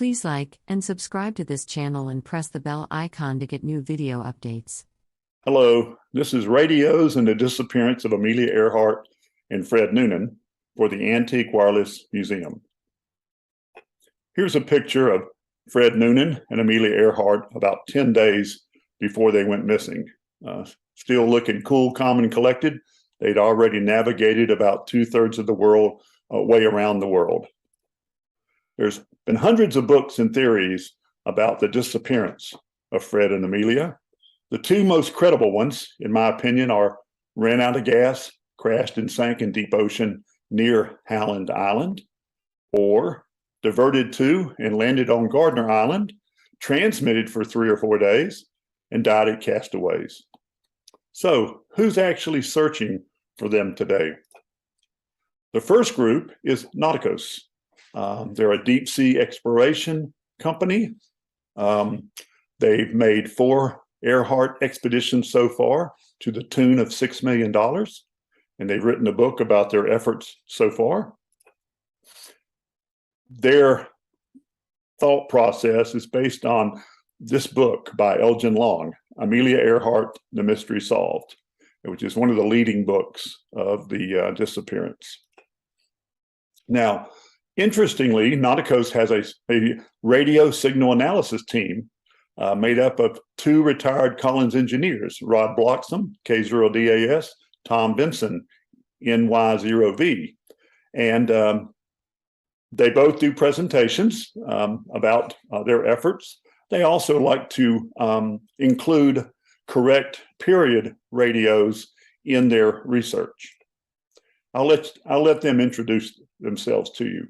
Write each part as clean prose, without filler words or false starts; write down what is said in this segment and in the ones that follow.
Please like and subscribe to this channel and press the bell icon to get new video updates. Hello, this is Radios and the Disappearance of Amelia Earhart and Fred Noonan for the Antique Wireless Museum. Here's a picture of Fred Noonan and Amelia Earhart about 10 days before they went missing. Still looking cool, calm, and collected. They'd already navigated about 2/3 of the world, way around the world. There's been hundreds of books and theories about the disappearance of Fred and Amelia. The two most credible ones, in my opinion, are ran out of gas, crashed and sank in deep ocean near Howland Island, or diverted to and landed on Gardner Island, transmitted for 3 or 4 days, and died at castaways. So, who's actually searching for them today? The first group is Nauticos. They're a deep sea exploration company. They've made 4 Earhart expeditions so far to the tune of $6 million, and they've written a book about their efforts so far. Their thought process is based on this book by Elgin Long, Amelia Earhart, The Mystery Solved, which is one of the leading books of the disappearance. Now, interestingly, Nauticos has a radio signal analysis team made up of 2 retired Collins engineers, Rod Bloxham, K0DAS, Tom Benson, NY0V. And they both do presentations about their efforts. They also like to include correct period radios in their research. I'll let them introduce themselves to you.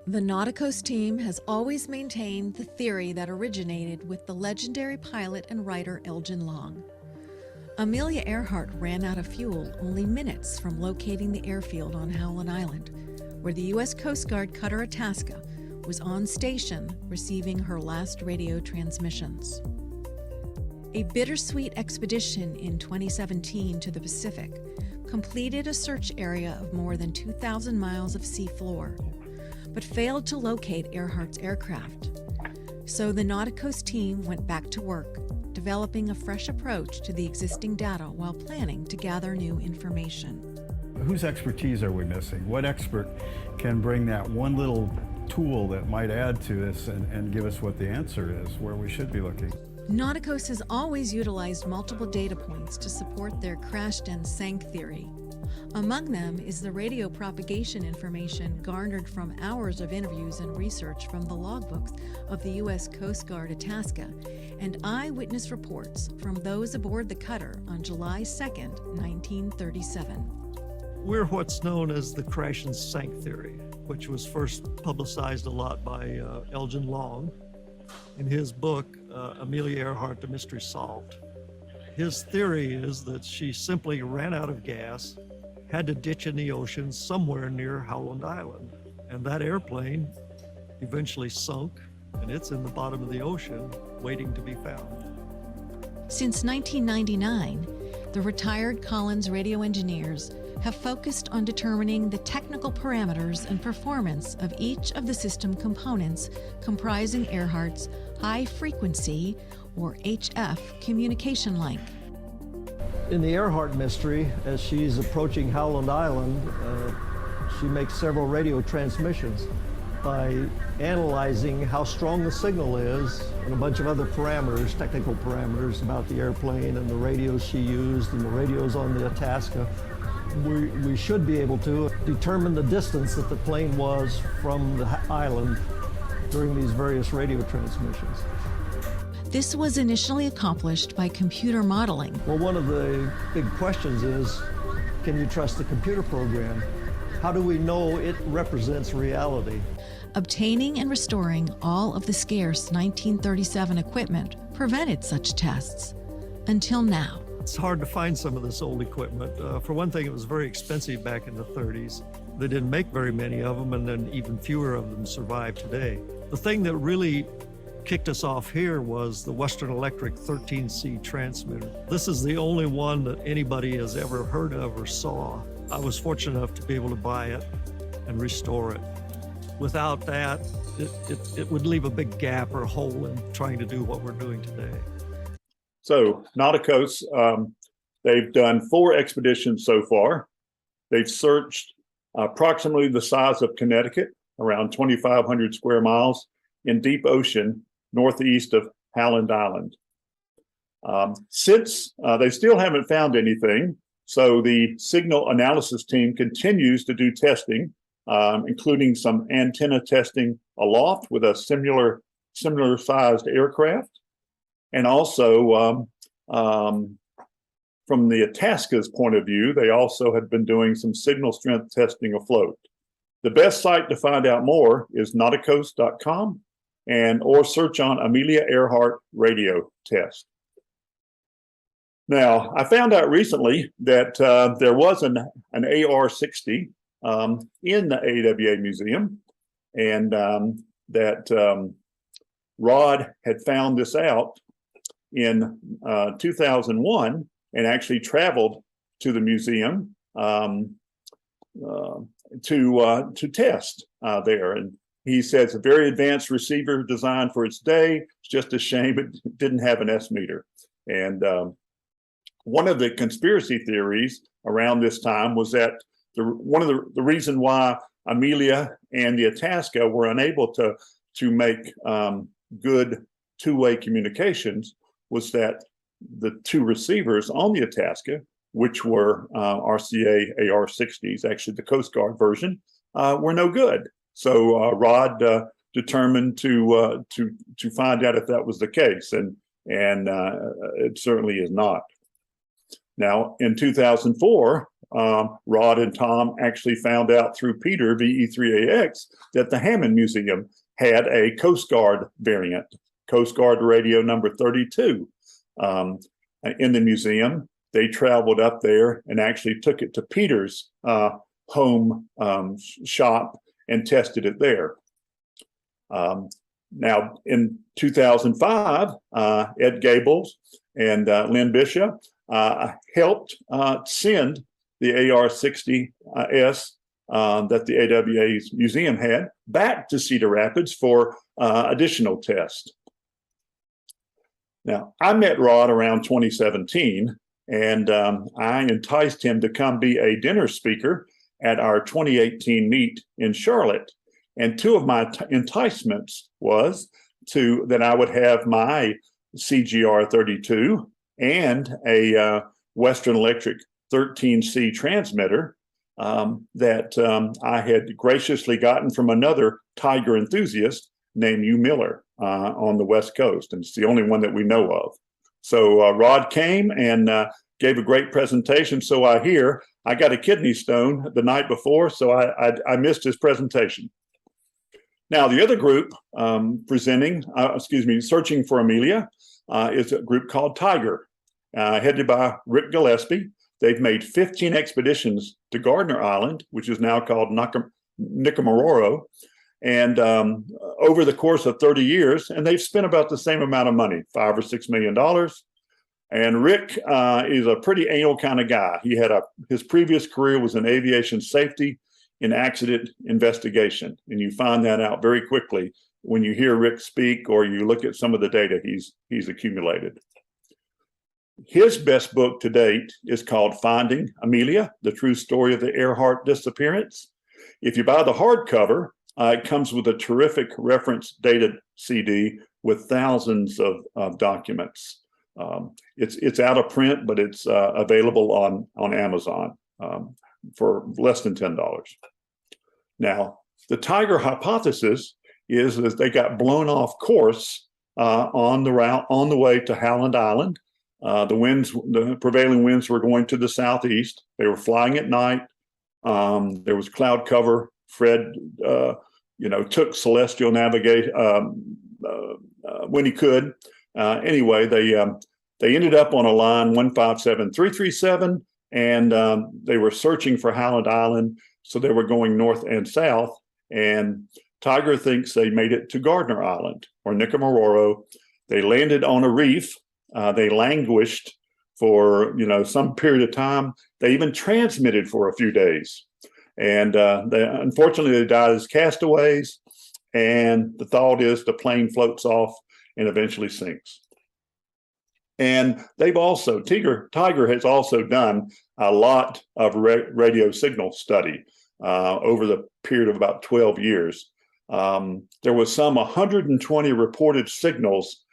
The Nauticos team has always maintained the theory that originated with the legendary pilot and writer Elgin Long. Amelia Earhart ran out of fuel only minutes from locating the airfield on Howland Island, where the U.S. Coast Guard cutter Itasca was on station receiving her last radio transmissions. A bittersweet expedition in 2017 to the Pacific completed a search area of more than 2,000 miles of seafloor, but failed to locate Earhart's aircraft. So the Nauticos team went back to work, developing a fresh approach to the existing data while planning to gather new information. Whose expertise are we missing? What expert can bring that one little tool that might add to this and give us what the answer is, where we should be looking? Nauticos has always utilized multiple data points to support their crashed and sank theory. Among them is the radio propagation information garnered from hours of interviews and research from the logbooks of the U.S. Coast Guard Itasca and eyewitness reports from those aboard the cutter on July 2nd, 1937. We're what's known as the crash and sank theory, which was first publicized a lot by Elgin Long in his book, Amelia Earhart, The Mystery Solved. His theory is that she simply ran out of gas, had to ditch in the ocean somewhere near Howland Island. And that airplane eventually sunk, and it's in the bottom of the ocean waiting to be found. Since 1999, the retired Collins radio engineers have focused on determining the technical parameters and performance of each of the system components comprising Earhart's high-frequency, or HF, communication link. In the Earhart mystery, as she's approaching Howland Island, she makes several radio transmissions by analyzing how strong the signal is and a bunch of other parameters, technical parameters about the airplane and the radios she used and the radios on the Itasca. We should be able to determine the distance that the plane was from the island during these various radio transmissions. This was initially accomplished by computer modeling. Well, one of the big questions is, can you trust the computer program? How do we know it represents reality? Obtaining and restoring all of the scarce 1937 equipment prevented such tests, until now. It's hard to find some of this old equipment. For one thing, it was very expensive back in the 30s. They didn't make very many of them, and then even fewer of them survive today. The thing that really kicked us off here was the Western Electric 13C transmitter. This is the only one that anybody has ever heard of or saw. I was fortunate enough to be able to buy it and restore it. without that, it would leave a big gap or hole in trying to do what we're doing today. So Nauticos, they've done 4 expeditions so far. They've searched approximately the size of Connecticut, around 2,500 square miles, in deep ocean northeast of Howland Island. Since they still haven't found anything, so the signal analysis team continues to do testing, including some antenna testing aloft with a similar sized aircraft. And also from the Itasca's point of view, they also have been doing some signal strength testing afloat. The best site to find out more is nauticos.com or search on Amelia Earhart radio test. Now, I found out recently that there was an AR-60 in the AWA Museum, and that Rod had found this out in 2001 and actually traveled to the museum to test there. And he says a very advanced receiver designed for its day. It's just a shame it didn't have an S meter. And one of the conspiracy theories around this time was that one of the reason why Amelia and the Itasca were unable to make good two-way communications was that the 2 receivers on the Itasca, which were RCA AR-60s, actually the Coast Guard version, were no good. So Rod determined to find out if that was the case, and it certainly is not. Now, in 2004, Rod and Tom actually found out through Peter, VE3AX, that the Hammond Museum had a Coast Guard variant, Coast Guard radio number 32. In the museum, they traveled up there and actually took it to Peter's home shop and tested it there. Now, in 2005, Ed Gables and Lynn Bishop helped send the AR-60S that the AWA's museum had back to Cedar Rapids for additional tests. Now, I met Rod around 2017, and I enticed him to come be a dinner speaker at our 2018 meet in Charlotte. And 2 of my enticements was that I would have my CGR-32 and a Western Electric 13C transmitter that I had graciously gotten from another TIGHAR enthusiast named Hugh Miller on the West Coast, and it's the only one that we know of. So Rod came and gave a great presentation. So I hear I got a kidney stone the night before, so I missed his presentation. Now the other group searching for Amelia is a group called TIGHAR, headed by Rick Gillespie. They've made 15 expeditions to Gardner Island, which is now called Nicomororo, and over the course of 30 years, and they've spent about the same amount of money, $5 or $6 million. And Rick is a pretty anal kind of guy. He had his previous career was in aviation safety and accident investigation, and you find that out very quickly when you hear Rick speak or you look at some of the data he's accumulated. His best book to date is called Finding Amelia, The True Story of the Earhart Disappearance. If you buy the hardcover, it comes with a terrific reference dated CD with thousands of documents. It's out of print, but it's available on Amazon for less than $10. Now, the TIGHAR hypothesis is that they got blown off course on the way to Howland Island. The prevailing winds were going to the southeast. They were flying at night. There was cloud cover. Fred, took celestial navigation when he could. Anyway, they ended up on a line 157337, and they were searching for Howland Island. So they were going north and south. And TIGHAR thinks they made it to Gardner Island or Nicomororo. They landed on a reef. They languished for some period of time. They even transmitted for a few days. And unfortunately, they died as castaways. And the thought is the plane floats off and eventually sinks. And they've also, TIGHAR has also done a lot of radio signal study over the period of about 12 years. There was some 120 reported signals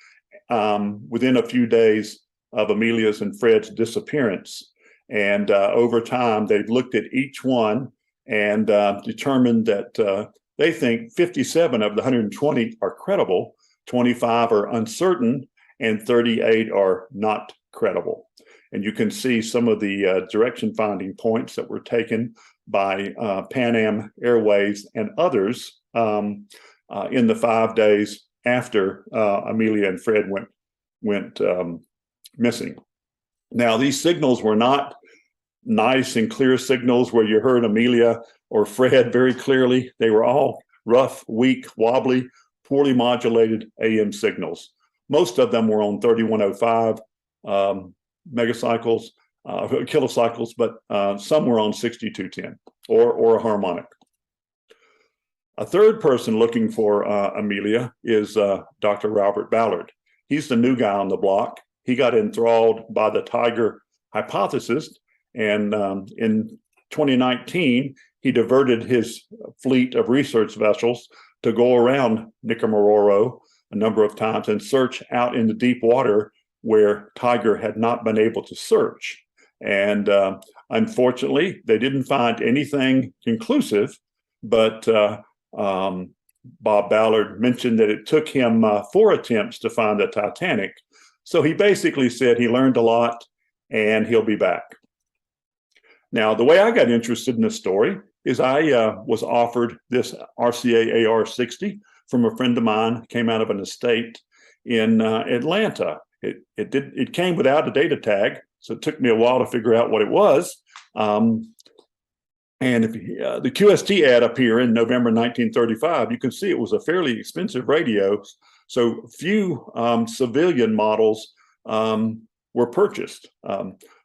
within a few days of Amelia's and Fred's disappearance. And over time, they've looked at each one and determined that they think 57 of the 120 are credible, 25 are uncertain, and 38 are not credible. And you can see some of the direction finding points that were taken by Pan Am Airways and others in the 5 days after Amelia and Fred went missing. Now, these signals were not nice and clear signals where you heard Amelia or Fred very clearly. They were all rough, weak, wobbly, poorly modulated AM signals. Most of them were on 3105 megacycles, kilocycles, but some were on 6210 or a harmonic. A third person looking for Amelia is Dr. Robert Ballard. He's the new guy on the block. He got enthralled by the TIGHAR hypothesis, and in 2019, he diverted his fleet of research vessels to go around Nicomororo a number of times and search out in the deep water where TIGHAR had not been able to search. And unfortunately, they didn't find anything conclusive, but Bob Ballard mentioned that it took him 4 attempts to find the Titanic. So he basically said he learned a lot and he'll be back. Now, the way I got interested in this story is I was offered this RCA AR-60 from a friend of mine, came out of an estate in Atlanta. It came without a data tag, so it took me a while to figure out what it was. And if the QST ad up here in November 1935, you can see it was a fairly expensive radio. So few civilian models were purchased.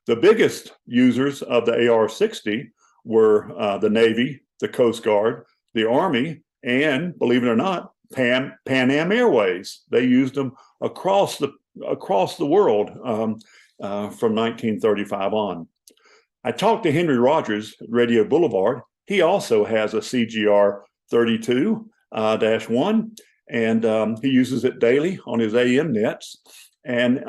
The biggest users of the AR-60 were the Navy, the Coast Guard, the Army, and believe it or not, Pan Am Airways. They used them across the world from 1935 on. I talked to Henry Rogers at Radio Boulevard. He also has a CGR 32-1, and he uses it daily on his AM nets. And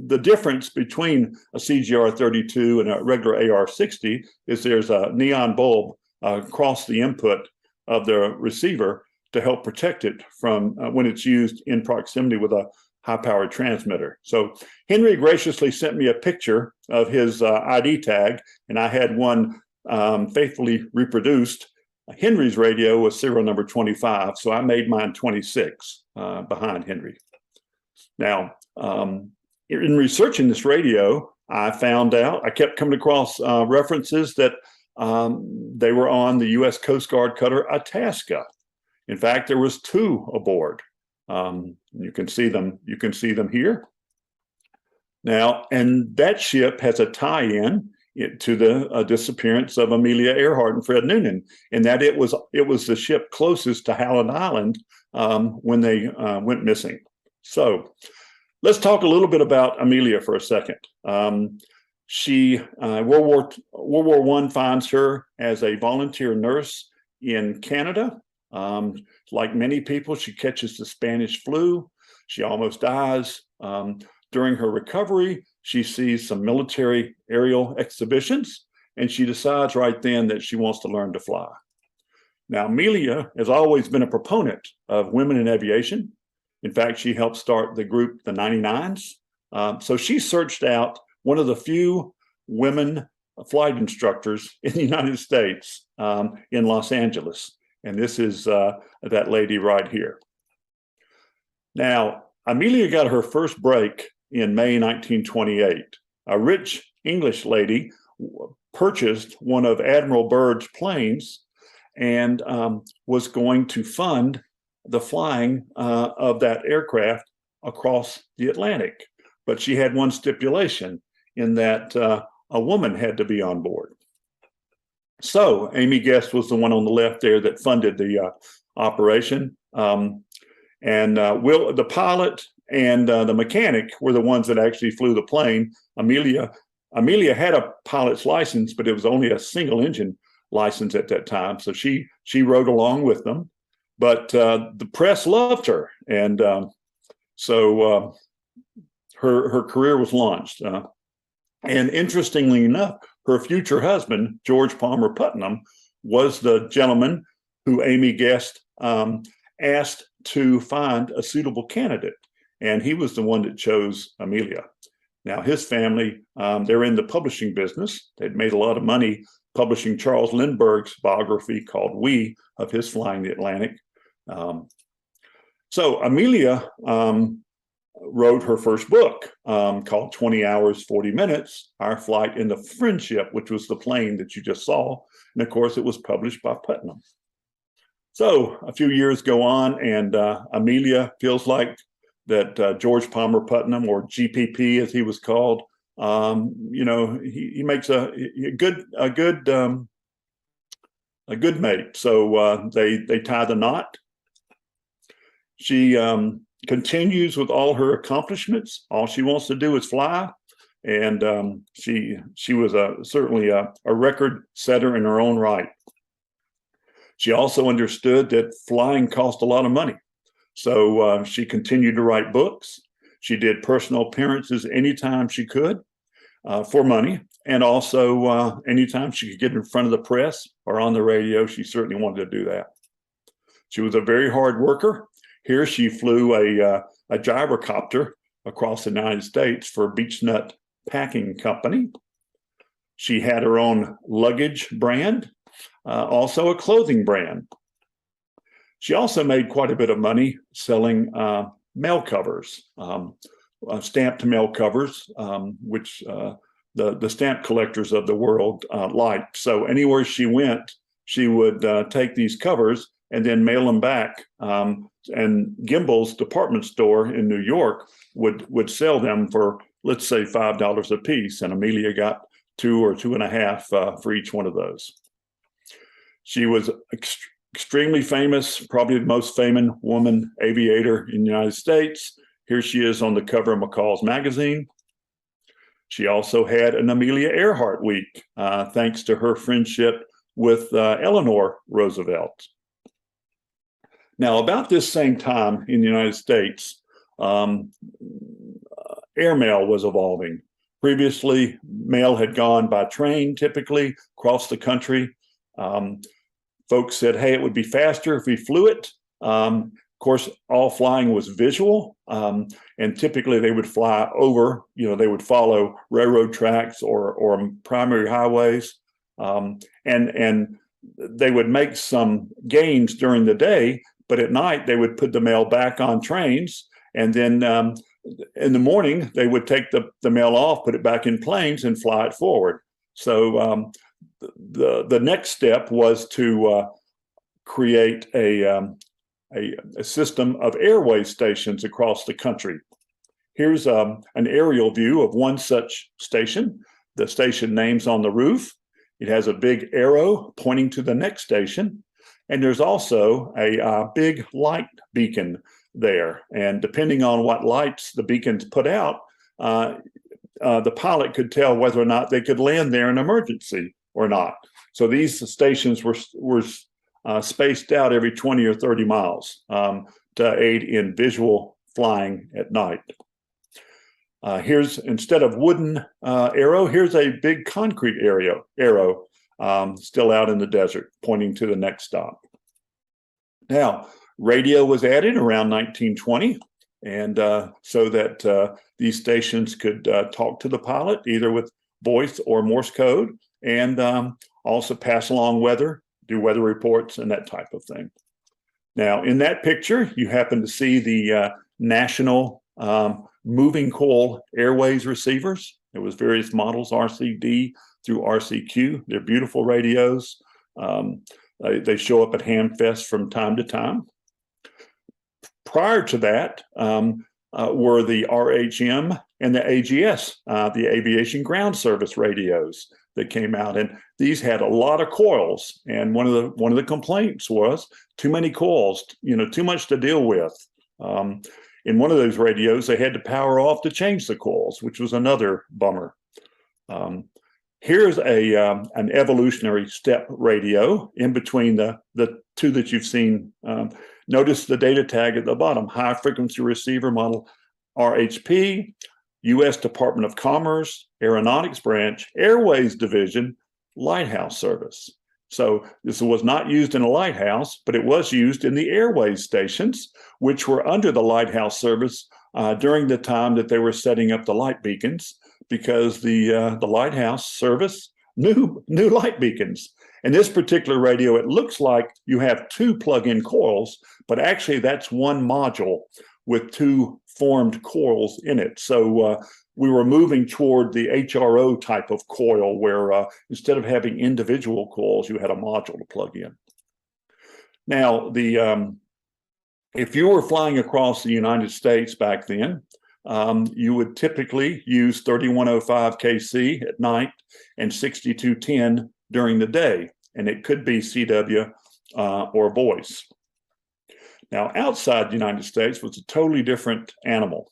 the difference between a CGR 32 and a regular AR-60 is there's a neon bulb across the input of the receiver to help protect it from when it's used in proximity with a high-powered transmitter. So Henry graciously sent me a picture of his ID tag, and I had one faithfully reproduced. Henry's radio was serial number 25, so I made mine 26 behind Henry. Now, in researching this radio, I found out, I kept coming across references that they were on the U.S. Coast Guard cutter Itasca. In fact, there was 2 aboard. You can see them here. Now, and that ship has a tie-in to the disappearance of Amelia Earhart and Fred Noonan, and that it was the ship closest to Howland Island when they went missing. So let's talk a little bit about Amelia for a second. She World War I finds her as a volunteer nurse in Canada. Like many people, she catches the Spanish flu. She almost dies. During her recovery, she sees some military aerial exhibitions, and she decides right then that she wants to learn to fly. Now, Amelia has always been a proponent of women in aviation. In fact, she helped start the group, the 99s. So she searched out one of the few women flight instructors in the United States in Los Angeles. And this is that lady right here. Now, Amelia got her first break in May 1928. A rich English lady purchased one of Admiral Byrd's planes and was going to fund the flying of that aircraft across the Atlantic. But she had one stipulation in that a woman had to be on board. So Amy Guest was the one on the left there that funded the operation. The pilot and the mechanic were the ones that actually flew the plane. Amelia had a pilot's license, but it was only a single engine license at that time. So she rode along with them, but the press loved her. And so her career was launched. And interestingly enough, her future husband, George Palmer Putnam, was the gentleman who Amy Guest asked to find a suitable candidate. And he was the one that chose Amelia. Now, his family, they're in the publishing business. They'd made a lot of money publishing Charles Lindbergh's biography called We, of his flying the Atlantic. So Amelia wrote her first book called 20 Hours, 40 Minutes, Our Flight in the Friendship, which was the plane that you just saw. And of course, it was published by Putnam. So a few years go on, and Amelia feels like that George Palmer Putnam, or GPP as he was called, he makes a good mate. So they tie the knot. She continues with all her accomplishments. All she wants to do is fly, and she was certainly a record setter in her own right. She also understood that flying cost a lot of money. So she continued to write books. She did personal appearances anytime she could for money. And also anytime she could get in front of the press or on the radio, she certainly wanted to do that. She was a very hard worker. Here she flew a gyrocopter across the United States for Beechnut Packing Company. She had her own luggage brand, also a clothing brand. She also made quite a bit of money selling mail covers, stamped mail covers, which the stamp collectors of the world liked. So anywhere she went, she would take these covers and then mail them back. And Gimbel's department store in New York would sell them for, let's say, $5 a piece. And Amelia got $2 or $2.50 for each one of those. She was extremely famous, probably the most famous woman aviator in the United States. Here she is on the cover of McCall's magazine. She also had an Amelia Earhart week, thanks to her friendship with Eleanor Roosevelt. Now, about this same time in the United States, airmail was evolving. Previously, mail had gone by train, typically across the country. Folks said, hey, it would be faster if we flew it. Of course, all flying was visual, and typically they would fly over, they would follow railroad tracks or primary highways, and they would make some gains during the day, but at night they would put the mail back on trains, and then in the morning they would take the mail off, put it back in planes, and fly it forward. So the next step was to create a system of airway stations across the country. Here's an aerial view of one such station. The station name's on the roof. It has a big arrow pointing to the next station. And there's also a big light beacon there. And depending on what lights the beacons put out, the pilot could tell whether or not they could land there in emergency or not. So these stations were spaced out every 20 or 30 miles to aid in visual flying at night. Here's, instead of wooden arrow, here's a big concrete arrow still out in the desert, pointing to the next stop. Now, radio was added around 1920, and so that these stations could talk to the pilot, either with voice or Morse code, and also pass along weather, do weather reports, and that type of thing. Now, in that picture, you happen to see the National Moving Coil Airways receivers. There was various models, RCD through RCQ. They're beautiful radios. They show up at Hamfest from time to time. Prior to that were the RHM and the AGS, the Aviation Ground Service radios. that came out, and these had a lot of coils. And one of the complaints was too many coils, too much to deal with. In one of those radios, they had to power off to change the coils, which was another bummer. Here's an evolutionary step radio in between the two that you've seen. Notice the data tag at the bottom: high frequency receiver model RHP, U.S. Department of Commerce, Aeronautics Branch, Airways Division, Lighthouse Service. So this was not used in a lighthouse, but it was used in the airways stations, which were under the Lighthouse Service during the time that they were setting up the light beacons, because the Lighthouse Service knew light beacons. In this particular radio, it looks like you have two plug-in coils, but actually that's one module with two formed coils in it. So we were moving toward the HRO type of coil, where instead of having individual coils, you had a module to plug in. Now, if you were flying across the United States back then, you would typically use 3105 KC at night and 6210 during the day, and it could be CW or voice. Now, outside the United States was a totally different animal.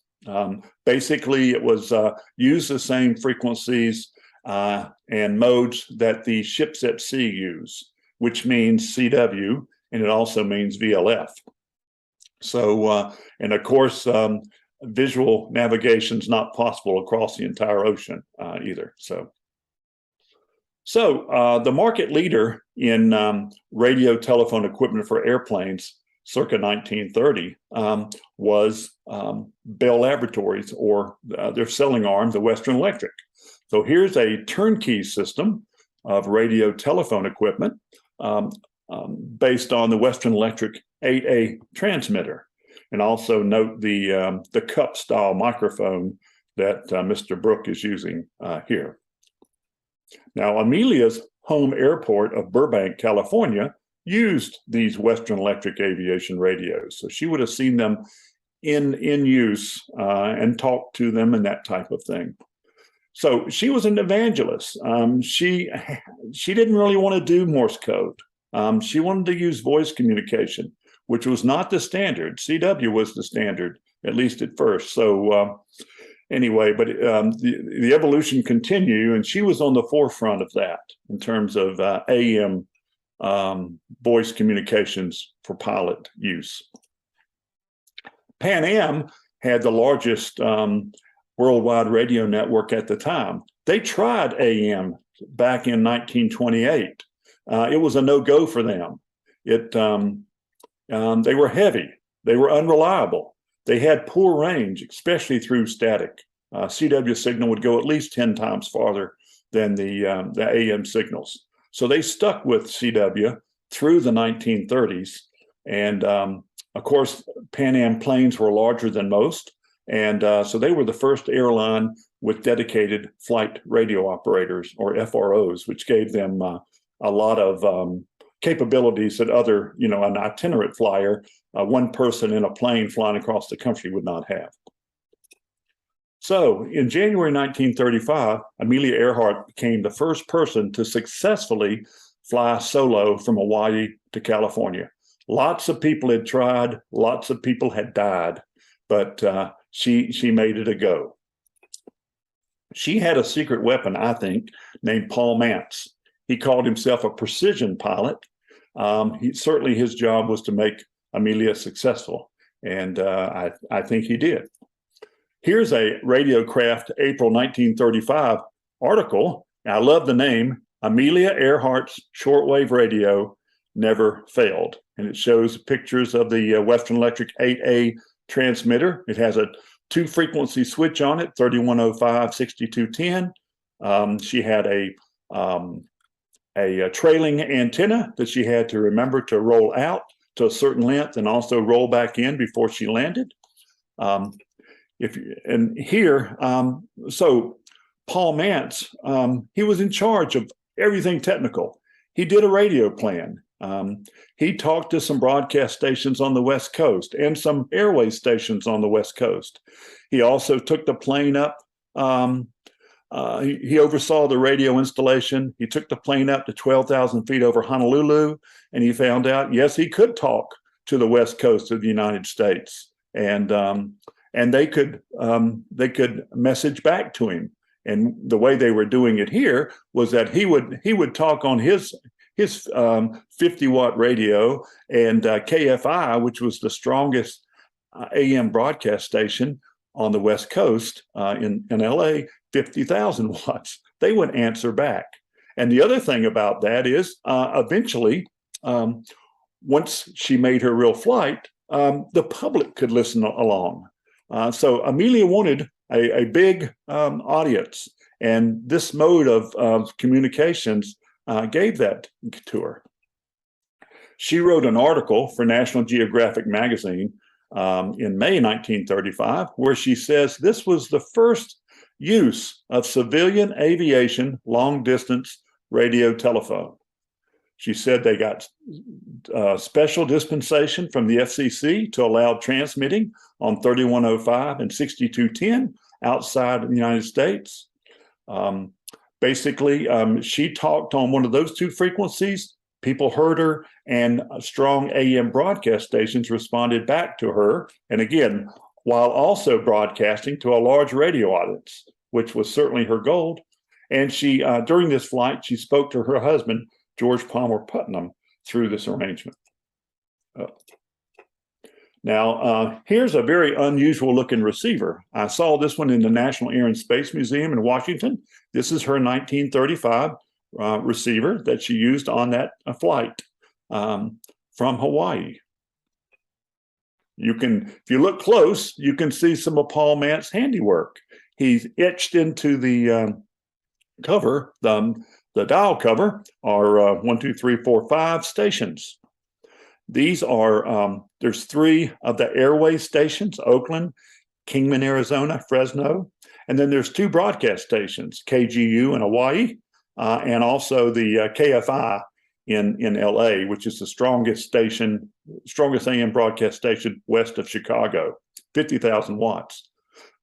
Basically, it was used the same frequencies and modes that the ships at sea use, which means CW, and it also means VLF. So, and of course, visual navigation is not possible across the entire ocean either. So the market leader in radio telephone equipment for airplanes circa 1930 was Bell Laboratories, or their selling arm, the Western Electric. So here's a turnkey system of radio telephone equipment based on the Western Electric 8A transmitter. And also note the cup style microphone that Mr. Brook is using here. Now, Amelia's home airport of Burbank, California, used these Western Electric aviation radios. So she would have seen them in use and talked to them and that type of thing. So she was an evangelist. She didn't really want to do Morse code. She wanted to use voice communication, which was not the standard. CW was the standard, at least at first. So anyway, but the evolution continued, and she was on the forefront of that in terms of AM voice communications for pilot use. Pan Am had the largest worldwide radio network at the time. They tried AM back in 1928. It was a no-go for them. They were heavy. They were unreliable. They had poor range, especially through static. CW signal would go at least 10 times farther than the AM signals. So they stuck with CW through the 1930s. And of course, Pan Am planes were larger than most. And so they were the first airline with dedicated flight radio operators, or FROs, which gave them a lot of capabilities that an itinerant flyer, one person in a plane flying across the country would not have. So in January 1935, Amelia Earhart became the first person to successfully fly solo from Hawaii to California. Lots of people had tried, lots of people had died, but she made it a go. She had a secret weapon, I think, named Paul Mantz. He called himself a precision pilot. Certainly his job was to make Amelia successful, and I think he did. Here's a Radiocraft April 1935 article. I love the name, Amelia Earhart's Shortwave Radio Never Failed. And it shows pictures of the Western Electric 8A transmitter. It has a 2-frequency switch on it, 3105, 6210. She had a trailing antenna that she had to remember to roll out to a certain length and also roll back in before she landed. So Paul Mantz, he was in charge of everything technical. He did a radio plan. He talked to some broadcast stations on the West Coast and some airway stations on the West Coast. He also took the plane up he oversaw the radio installation. He took the plane up to 12,000 feet over Honolulu, and he found out, yes, he could talk to the west coast of the United States, and they could message back to him. And the way they were doing it here was that he would talk on his 50-watt radio, and KFI, which was the strongest AM broadcast station on the West Coast in LA, 50,000 watts. They would answer back. And the other thing about that is eventually, once she made her real flight, the public could listen along. So Amelia wanted a big audience, and this mode of communications gave that to her. She wrote an article for National Geographic magazine in May 1935, where she says this was the first use of civilian aviation long-distance radio telephone. She said they got special dispensation from the FCC to allow transmitting on 3105 and 6210 outside of the United States. Basically, she talked on one of those two frequencies. People heard her, and strong AM broadcast stations responded back to her. And again, while also broadcasting to a large radio audience, which was certainly her goal. And she, during this flight, she spoke to her husband, George Palmer Putnam, through this arrangement. Now, here's a very unusual looking receiver. I saw this one in the National Air and Space Museum in Washington. This is her 1935 receiver that she used on that flight from Hawaii. If you look close, you can see some of Paul Mant's handiwork. He's etched into the cover, the dial cover, are 1, 2, 3, 4, 5 stations. These are, there's 3 of the airway stations: Oakland, Kingman, Arizona, Fresno. And then there's 2 broadcast stations, KGU in Hawaii, and also the KFI in LA, which is the strongest AM broadcast station west of Chicago, 50,000 watts.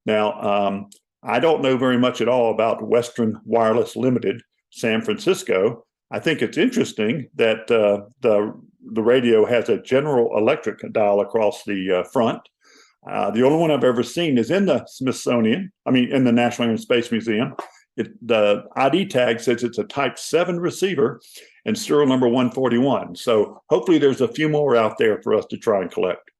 Now, I don't know very much at all about Western Wireless Limited, San Francisco. I think it's interesting that the radio has a General Electric dial across the front. The only one I've ever seen is in the in the National Air and Space Museum. The ID tag says it's a Type 7 receiver and serial number 141. So hopefully there's a few more out there for us to try and collect.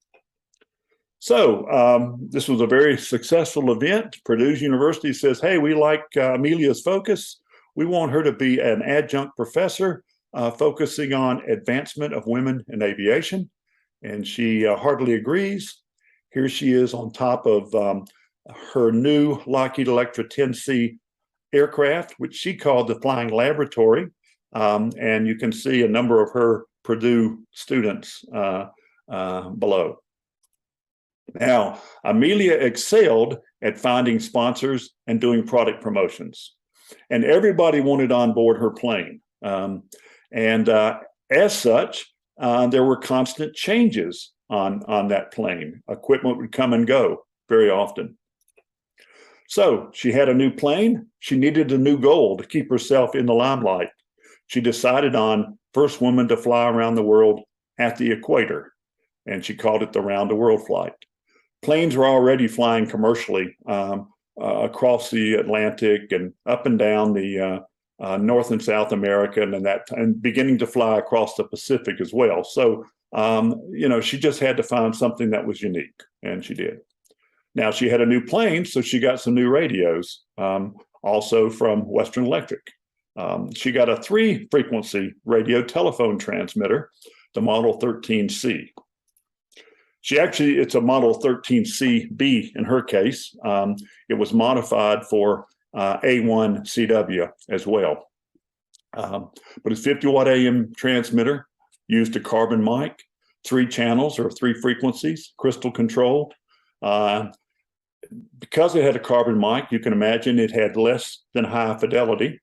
So this was a very successful event. Purdue University says, hey, we like Amelia's focus. We want her to be an adjunct professor focusing on advancement of women in aviation. And she heartily agrees. Here she is on top of her new Lockheed Electra 10C aircraft, which she called the Flying Laboratory. And you can see a number of her Purdue students below. Now, Amelia excelled at finding sponsors and doing product promotions. And everybody wanted on board her plane. As such, there were constant changes on that plane. Equipment would come and go very often. So she had a new plane. She needed a new goal to keep herself in the limelight. She decided on first woman to fly around the world at the equator, and she called it the Round the World flight. Planes were already flying commercially across the Atlantic and up and down the North and South America, and beginning to fly across the Pacific as well. So, she just had to find something that was unique, and she did. Now she had a new plane, so she got some new radios, also from Western Electric. She got a 3-frequency radio telephone transmitter, the Model 13C. It's a Model 13CB in her case. It was modified for A1CW as well. But it's 50-watt AM transmitter, used a carbon mic, 3 channels or 3 frequencies, crystal controlled. Because it had a carbon mic, you can imagine it had less than high fidelity.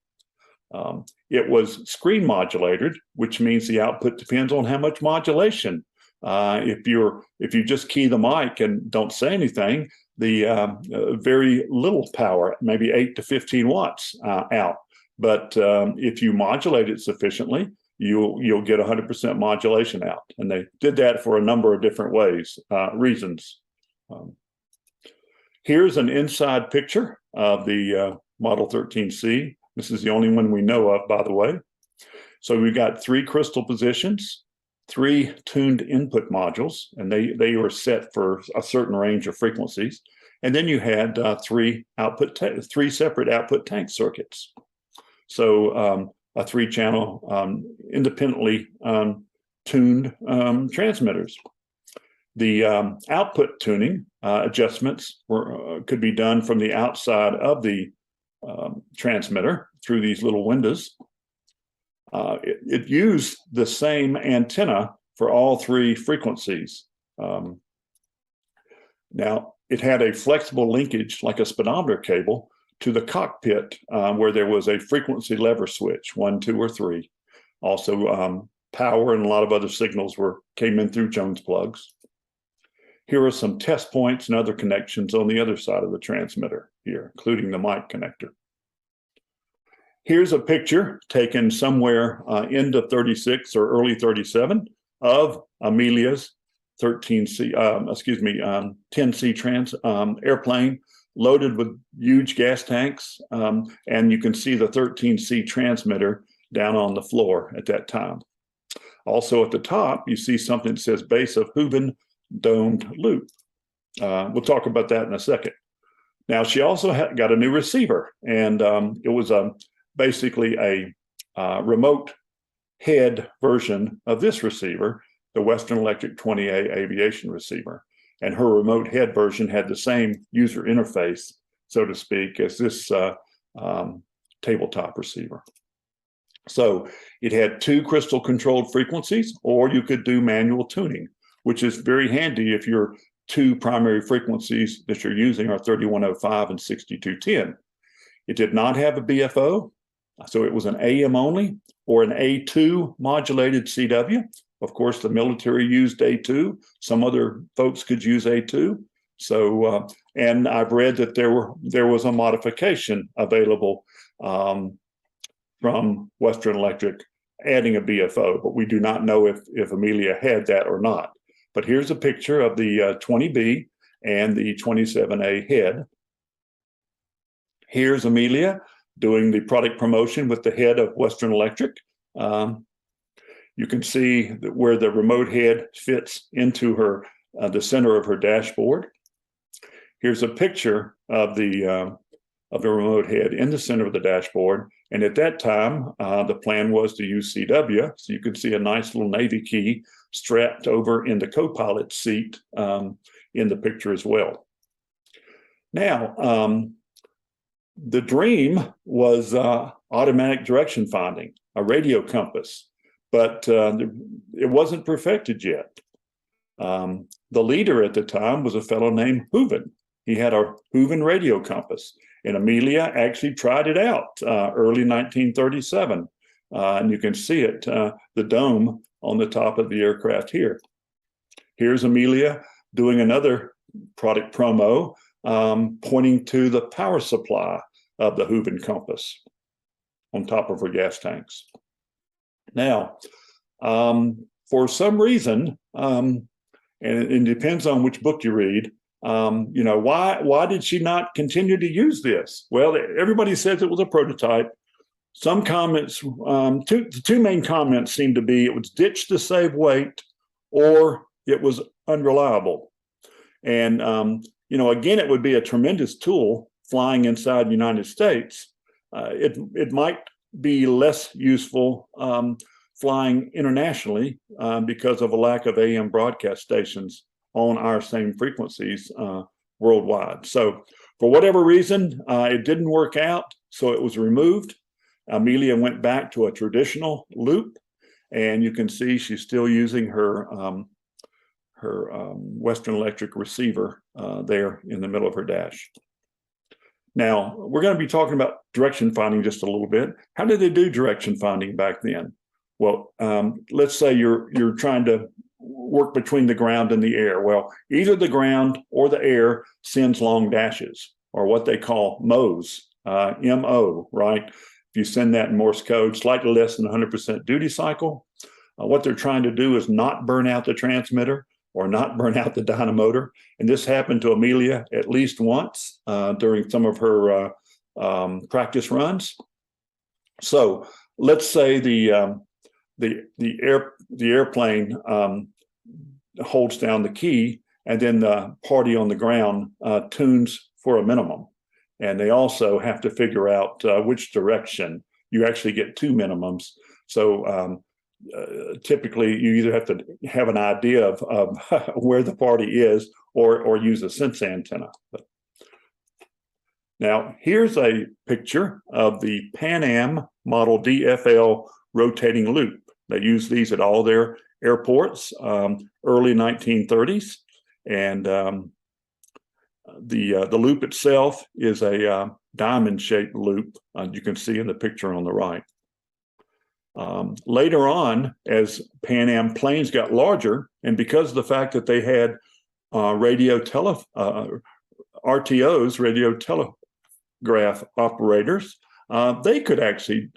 It was screen modulated, which means the output depends on how much modulation If you just key the mic and don't say anything, the very little power, maybe 8 to 15 watts out. But if you modulate it sufficiently, you'll get 100% modulation out. And they did that for a number of different reasons. Here's an inside picture of the Model 13C. This is the only one we know of, by the way. So we've got 3 crystal positions, 3 tuned input modules, and they were set for a certain range of frequencies. And then you had 3 separate output tank circuits. So a 3-channel independently tuned transmitters. The output tuning adjustments could be done from the outside of the transmitter through these little windows. It used the same antenna for all 3 frequencies. Now, it had a flexible linkage, like a speedometer cable, to the cockpit where there was a frequency lever switch, 1, 2, or 3. Also, power and a lot of other signals came in through Jones plugs. Here are some test points and other connections on the other side of the transmitter here, including the mic connector. Here's a picture taken somewhere end of 36 or early 37 of Amelia's 10C airplane loaded with huge gas tanks. And you can see the 13C transmitter down on the floor at that time. Also at the top, you see something that says base of Hooven domed loop. We'll talk about that in a second. Now, she also got a new receiver, and it was basically a remote head version of this receiver, the Western Electric 20A aviation receiver. And her remote head version had the same user interface, so to speak, as this tabletop receiver. So it had 2 crystal controlled frequencies, or you could do manual tuning, which is very handy if your 2 primary frequencies that you're using are 3105 and 6210. It did not have a BFO, so it was an AM only or an A2 modulated CW. Of course, the military used A2. Some other folks could use A2. So, and I've read that there was a modification available from Western Electric adding a BFO, but we do not know if Amelia had that or not. But here's a picture of the 20B and the 27A head. Here's Amelia doing the product promotion with the head of Western Electric. You can see where the remote head fits into her the center of her dashboard. Here's a picture of the remote head in the center of the dashboard. And at that time, the plan was to use CW. So you can see a nice little Navy key strapped over in the co-pilot seat in the picture as well. Now, the dream was automatic direction finding, a radio compass, but it wasn't perfected yet. The leader at the time was a fellow named Hooven. He had a Hooven radio compass, and Amelia actually tried it out early 1937. And you can see it, the dome on the top of the aircraft here. Here's Amelia doing another product promo, pointing to the power supply of the Hooven compass on top of her gas tanks. Now, for some reason, and it depends on which book you read, why did she not continue to use this? Well, everybody says it was a prototype. Some comments, the 2 main comments seem to be it was ditched to save weight, or it was unreliable. And, again, it would be a tremendous tool flying inside the United States. It might be less useful flying internationally because of a lack of AM broadcast stations on our same frequencies worldwide. So for whatever reason, it didn't work out, so it was removed. Amelia went back to a traditional loop, and you can see she's still using her Western Electric receiver there in the middle of her dash. Now, we're going to be talking about direction finding just a little bit. How did they do direction finding back then? Well, let's say you're trying to work between the ground and the air? Well, either the ground or the air sends long dashes, or what they call MOs, M-O, right? If you send that in Morse code, slightly less than 100% duty cycle, what they're trying to do is not burn out the transmitter or not burn out the dynamotor. And this happened to Amelia at least once during some of her practice runs. So let's say the airplane holds down the key, and then the party on the ground tunes for a minimum. And they also have to figure out which direction. You actually get two minimums. So typically you either have to have an idea of where the party is or use a sense antenna. Now, here's a picture of the Pan Am Model DFL rotating loop. They use these at all their airports, early 1930s. And the loop itself is a diamond-shaped loop, you can see in the picture on the right. Later on, as Pan Am planes got larger, and because of the fact that they had RTOs, radio telegraph operators, they could actually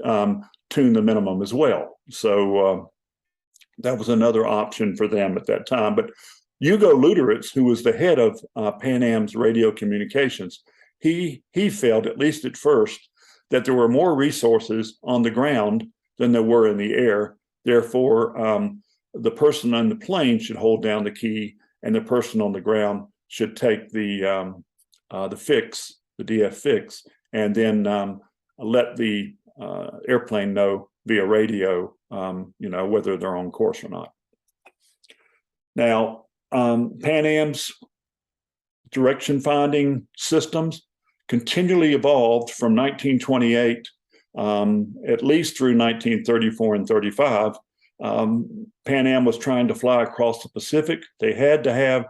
tune the minimum as well. So that was another option for them at that time. But Hugo Luderitz, who was the head of Pan Am's radio communications, he felt, at least at first, that there were more resources on the ground than there were in the air. Therefore, the person on the plane should hold down the key, and the person on the ground should take the fix, the DF fix, and then let the airplane know via radio, whether they're on course or not. Now, Pan Am's direction finding systems continually evolved from 1928 at least through 1934 and 35. Pan Am was trying to fly across the Pacific. They had to have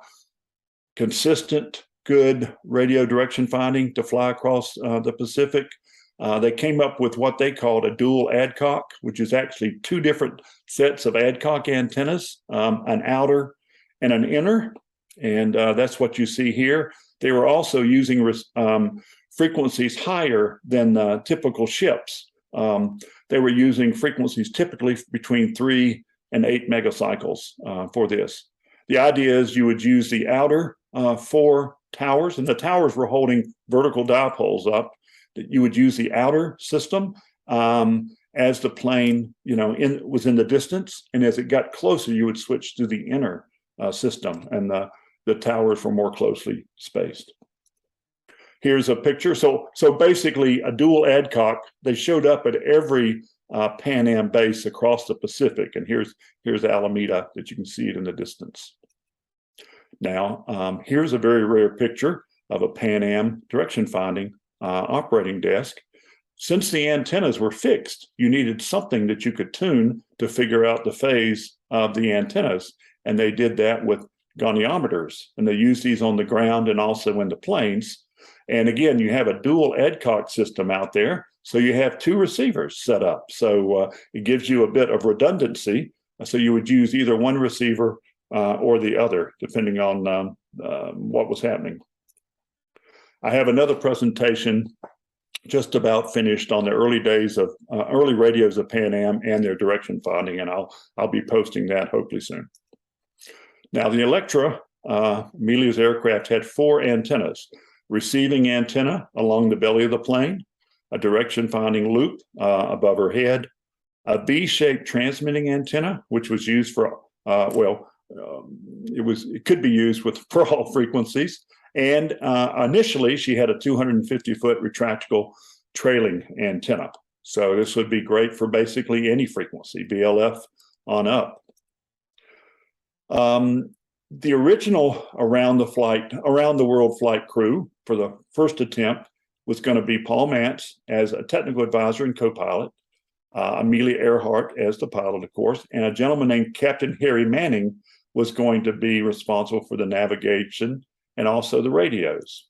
consistent, good radio direction finding to fly across the Pacific. They came up with what they called a dual adcock, which is actually two different sets of adcock antennas, an outer and an inner. And that's what you see here. They were also using frequencies higher than typical ships. They were using frequencies typically between 3 and 8 megacycles for this. The idea is you would use the outer 4 towers, and the towers were holding vertical dipoles up. That you would use the outer system as the plane, was in the distance, and as it got closer, you would switch to the inner system, and the towers were more closely spaced. Here's a picture. So basically, a dual adcock. They showed up at every Pan Am base across the Pacific, and here's Alameda that you can see it in the distance. Now, here's a very rare picture of a Pan Am direction finding operating desk. Since the antennas were fixed, you needed something that you could tune to figure out the phase of the antennas, and they did that with goniometers, and they used these on the ground and also in the planes. And again, you have a dual adcock system out there, so you have 2 receivers set up. So it gives you a bit of redundancy. So you would use either one receiver or the other, depending on what was happening. I have another presentation just about finished on the early days of early radios of Pan Am and their direction finding, and I'll be posting that hopefully soon. Now, the Electra, Amelia's aircraft, had 4 antennas: receiving antenna along the belly of the plane, a direction finding loop above her head, a V-shaped transmitting antenna, which was used for it could be used for all frequencies. And initially, she had a 250-foot retractable trailing antenna. So this would be great for basically any frequency, VLF on up. The original around the world flight crew for the first attempt was going to be Paul Mantz as a technical advisor and co-pilot, Amelia Earhart as the pilot, of course, and a gentleman named Captain Harry Manning was going to be responsible for the navigation and also the radios.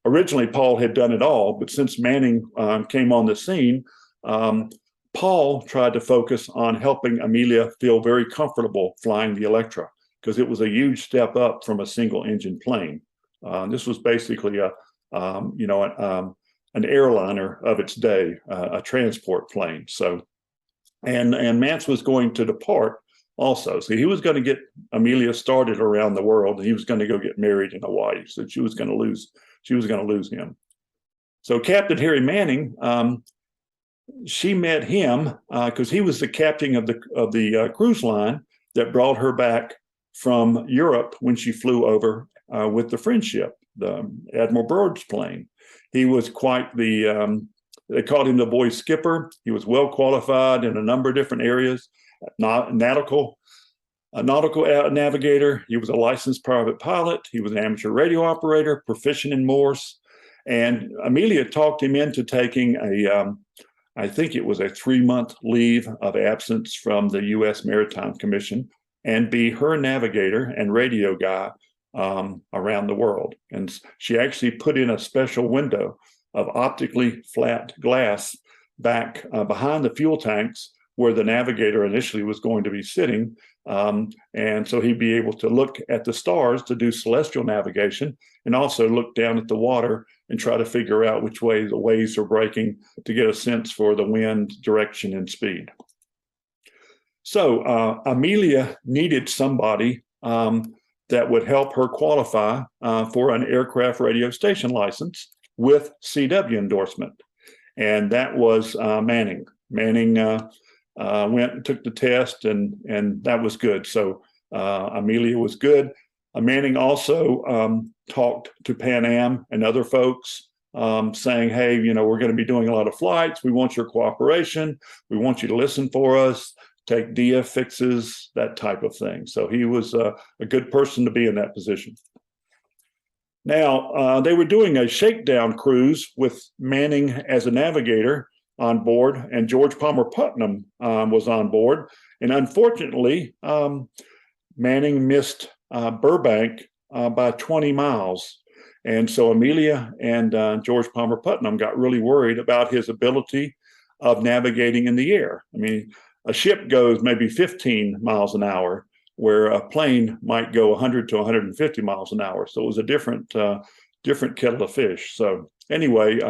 Originally, Paul had done it all, but since Manning came on the scene, Paul tried to focus on helping Amelia feel very comfortable flying the Electra, because it was a huge step up from a single engine plane. This was basically an airliner of its day, a transport plane. So, and Mance was going to depart also. So he was going to get Amelia started around the world, and he was going to go get married in Hawaii. So she was going to lose him. So Captain Harry Manning, she met him because he was the captain of the cruise line that brought her back from Europe when she flew over with the Friendship, the Admiral Byrd's plane. He was quite they called him the boy skipper. He was well qualified in a number of different areas, nautical navigator. He was a licensed private pilot. He was an amateur radio operator, proficient in Morse. And Amelia talked him into taking I think it was a 3-month leave of absence from the U.S. Maritime Commission and be her navigator and radio guy around the world. And she actually put in a special window of optically flat glass back behind the fuel tanks where the navigator initially was going to be sitting. And so he'd be able to look at the stars to do celestial navigation and also look down at the water and try to figure out which way the waves are breaking to get a sense for the wind, direction, and speed. So Amelia needed somebody that would help her qualify for an aircraft radio station license with CW endorsement. And that was Manning. Manning went and took the test, and that was good. So Amelia was good. Manning also talked to Pan Am and other folks saying, hey, we're going to be doing a lot of flights. We want your cooperation. We want you to listen for us, take DF fixes, that type of thing. So he was a good person to be in that position. Now, they were doing a shakedown cruise with Manning as a navigator on board, and George Palmer Putnam was on board. And unfortunately, Manning missed Burbank by 20 miles. And so Amelia and George Palmer Putnam got really worried about his ability of navigating in the air. I mean, a ship goes maybe 15 miles an hour, where a plane might go 100 to 150 miles an hour. So it was a different kettle of fish. So anyway,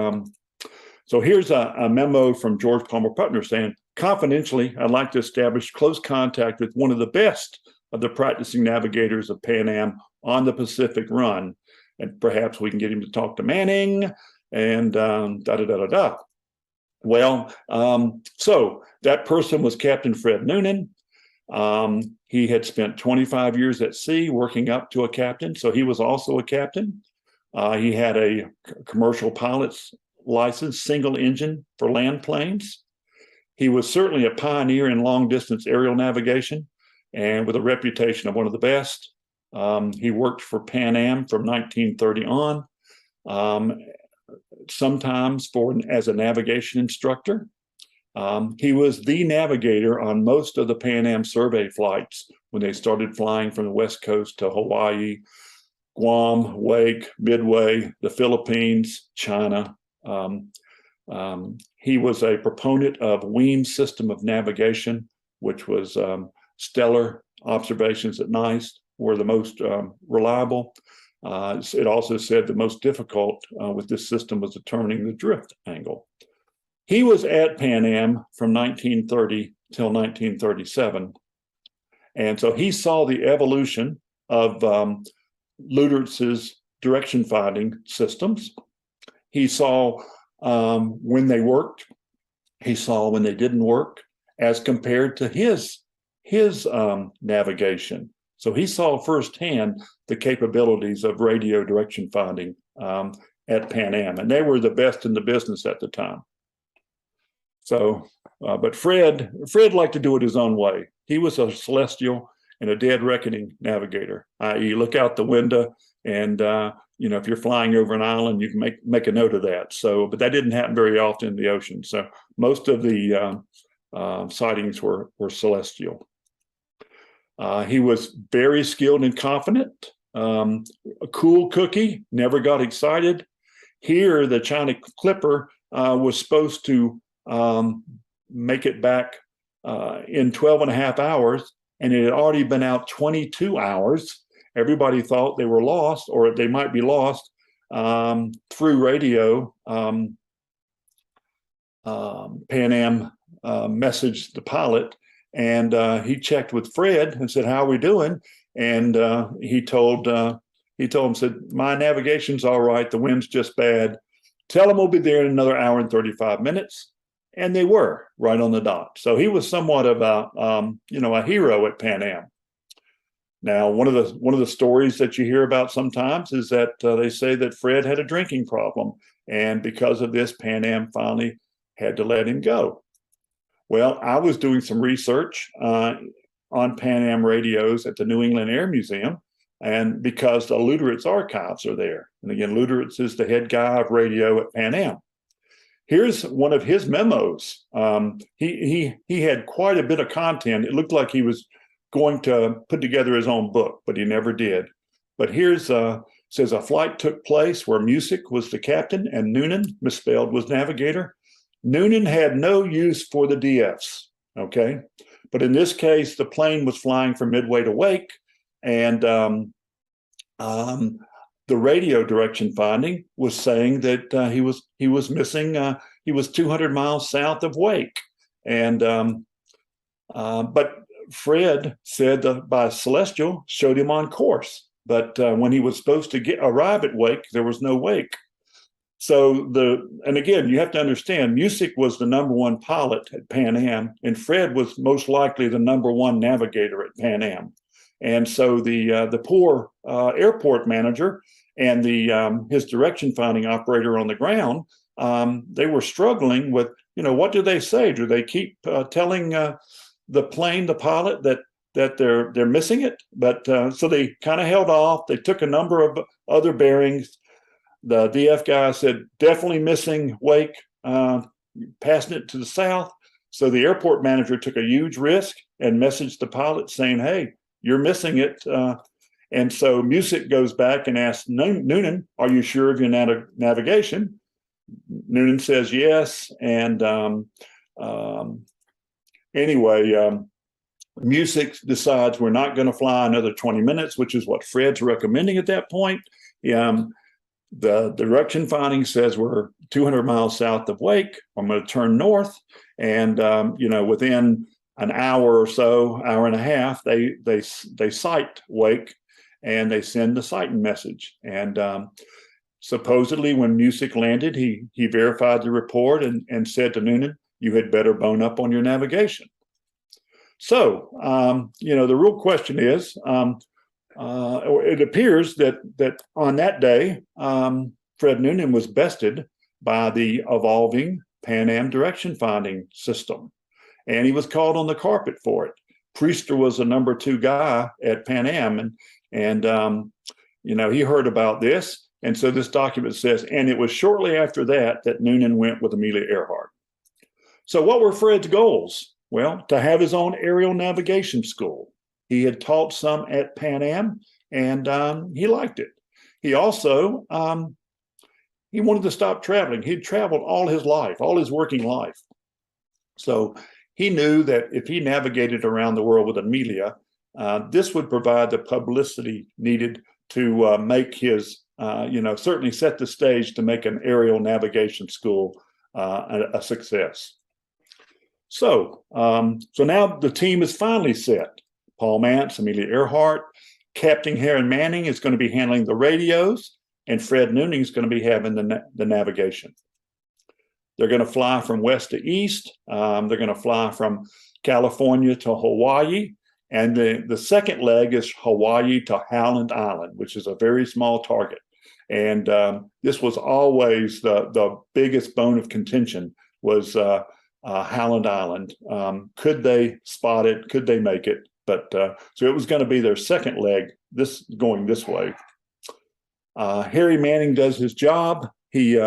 so here's a memo from George Palmer Putnam saying, confidentially, I'd like to establish close contact with one of the best of the practicing navigators of Pan Am on the Pacific run. And perhaps we can get him to talk to Manning and da-da-da-da-da. Well, so that person was Captain Fred Noonan. He had spent 25 years at sea working up to a captain, so he was also a captain. He had a commercial pilot's license, single engine for land planes. He was certainly a pioneer in long-distance aerial navigation and with a reputation of one of the best. He worked for Pan Am from 1930 on, sometimes as a navigation instructor. He was the navigator on most of the Pan Am survey flights when they started flying from the West Coast to Hawaii, Guam, Wake, Midway, the Philippines, China. He was a proponent of Weems' system of navigation, which was stellar observations at night were the most reliable. It also said the most difficult with this system was determining the drift angle. He was at Pan Am from 1930 till 1937. And so he saw the evolution of Ludertz's direction finding systems. He saw when they worked. He saw when they didn't work as compared to his navigation. So he saw firsthand the capabilities of radio direction finding at Pan Am, and they were the best in the business at the time. So, but Fred liked to do it his own way. He was a celestial and a dead reckoning navigator, i.e. look out the window and, if you're flying over an island, you can make a note of that. So, but that didn't happen very often in the ocean. So most of the sightings were celestial. He was very skilled and confident, a cool cookie, never got excited. Here, the China Clipper was supposed to make it back in 12 and a half hours, and it had already been out 22 hours. Everybody thought they were lost, or they might be lost through radio. Pan Am messaged the pilot, and he checked with Fred and said, "How are we doing?" And he told him, said, "My navigation's all right. The wind's just bad. Tell them we'll be there in another hour and 35 minutes." And they were right on the dot. So he was somewhat of a hero at Pan Am. Now, one of the stories that you hear about sometimes is that they say that Fred had a drinking problem, and because of this, Pan Am finally had to let him go. Well, I was doing some research on Pan Am radios at the New England Air Museum, and because the Luderitz archives are there. And again, Luderitz is the head guy of radio at Pan Am. Here's one of his memos. He had quite a bit of content. It looked like he was going to put together his own book, but he never did. But here's says a flight took place where Music was the captain and Noonan, misspelled, was navigator. Noonan had no use for the DFs, okay? But in this case, the plane was flying from Midway to Wake, and the radio direction finding was saying that he was missing. He was 200 miles south of Wake, and but Fred said by Celestial showed him on course. But when he was supposed to arrive at Wake, there was no Wake. So and again, you have to understand, Music was the number one pilot at Pan Am, and Fred was most likely the number one navigator at Pan Am. And so the poor airport manager and his direction finding operator on the ground, they were struggling with, what do they say? Do they keep telling the pilot that they're missing it? But so they kind of held off. They took a number of other bearings. The DF guy said, definitely missing Wake, passing it to the south. So the airport manager took a huge risk and messaged the pilot saying, "Hey, you're missing it." And so Music goes back and asks Noonan, "Are you sure of your navigation?" Noonan says yes. And anyway, Music decides we're not going to fly another 20 minutes, which is what Fred's recommending at that point. The direction finding says we're 200 miles south of Wake. I'm going to turn north. And, within an hour or so, hour and a half, they sight Wake, and they send the sighting message. And supposedly when Music landed, he verified the report and said to Noonan, "You had better bone up on your navigation." So, the real question is, it appears that on that day, Fred Noonan was bested by the evolving Pan Am direction finding system, and he was called on the carpet for it. Priester was the number 2 guy at Pan Am, and he heard about this, and so this document says, and it was shortly after that Noonan went with Amelia Earhart. So what were Fred's goals? Well, to have his own aerial navigation school. He had taught some at Pan Am, and he liked it. He also, he wanted to stop traveling. He'd traveled all his life, all his working life. So he knew that if he navigated around the world with Amelia, this would provide the publicity needed to make his, certainly set the stage to make an aerial navigation school a success. So now the team is finally set. Paul Mance, Amelia Earhart, Captain Heron Manning is going to be handling the radios, and Fred Noonan is going to be having the navigation. They're going to fly from west to east. They're going to fly from California to Hawaii. And the second leg is Hawaii to Howland Island, which is a very small target. And this was always the biggest bone of contention was Howland Island. Could they spot it? Could they make it? But so it was going to be their second leg, going this way. Harry Manning does his job. He's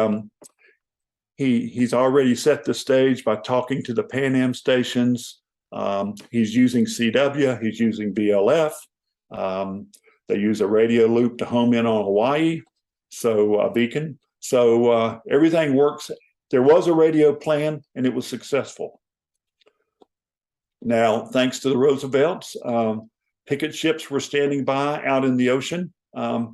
already set the stage by talking to the Pan Am stations. He's using CW. He's using BLF. They use a radio loop to home in on Hawaii, so a beacon. So everything works. There was a radio plan, and it was successful. Now, thanks to the Roosevelts, picket ships were standing by out in the ocean. One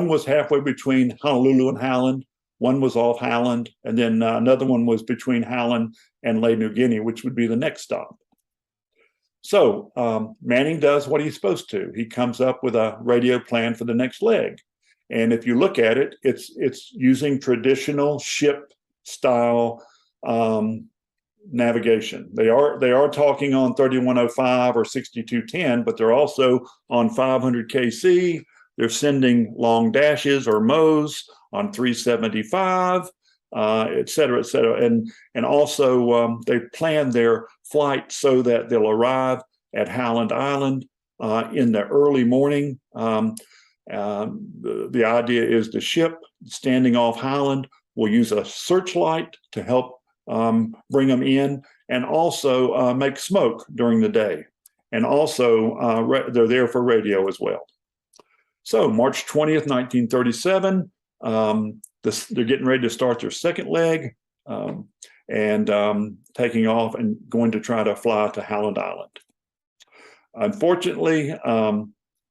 was halfway between Honolulu and Howland, one was off Howland, and then another one was between Howland and Lae, New Guinea, which would be the next stop. So Manning does what he's supposed to. He comes up with a radio plan for the next leg. And if you look at it, it's using traditional ship style navigation. They are talking on 3105 or 6210, but they're also on 500 kc. They're sending long dashes or mows on 375, et cetera, et cetera. And also they plan their flight so that they'll arrive at Howland Island in the early morning. The idea is the ship standing off Howland will use a searchlight to help bring them in, and also make smoke during the day. And also they're there for radio as well. So March 20th, 1937, they're getting ready to start their second leg and taking off and going to try to fly to Howland Island. Unfortunately,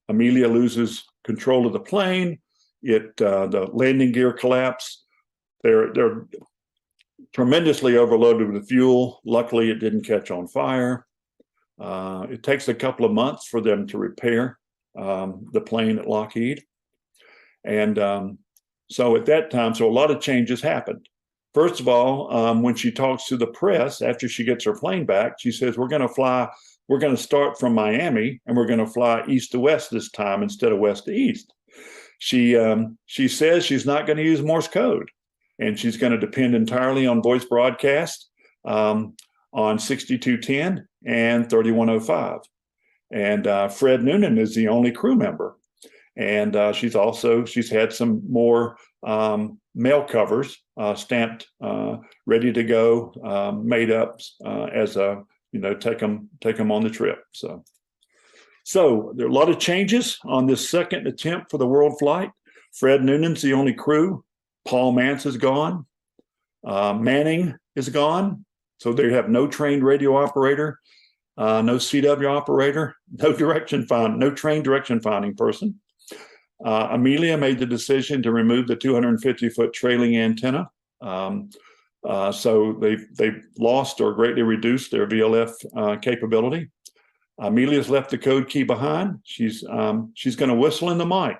Amelia loses control of the plane. The landing gear collapsed. They're tremendously overloaded with fuel. Luckily, it didn't catch on fire. It takes a couple of months for them to repair the plane at Lockheed. And so at that time, a lot of changes happened. First of all, when she talks to the press after she gets her plane back, she says, we're going to start from Miami and we're going to fly east to west this time instead of west to east. She says she's not going to use Morse code, and she's going to depend entirely on voice broadcast on 6210 and 3105. And Fred Noonan is the only crew member. And she's had some more mail covers stamped, ready to go, made up as a, take them on the trip. So there are a lot of changes on this second attempt for the world flight. Fred Noonan's the only crew. Paul Mance is gone. Manning is gone. So they have no trained radio operator, no CW operator, no trained direction finding person. Amelia made the decision to remove the 250-foot trailing antenna. So they've lost or greatly reduced their VLF capability. Amelia's left the code key behind. She's going to whistle in the mic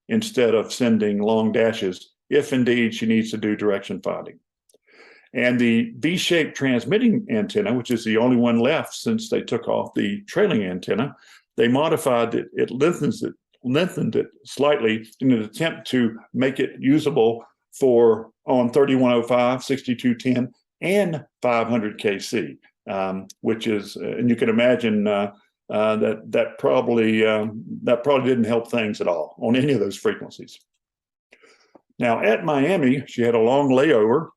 instead of sending long dashes, if indeed she needs to do direction finding. And the V-shaped transmitting antenna, which is the only one left since they took off the trailing antenna, they modified it. It lengthened it slightly in an attempt to make it usable for on 3105, 6210, and 500 kc, which is, and you can imagine that probably didn't help things at all on any of those frequencies. Now at Miami, she had a long layover.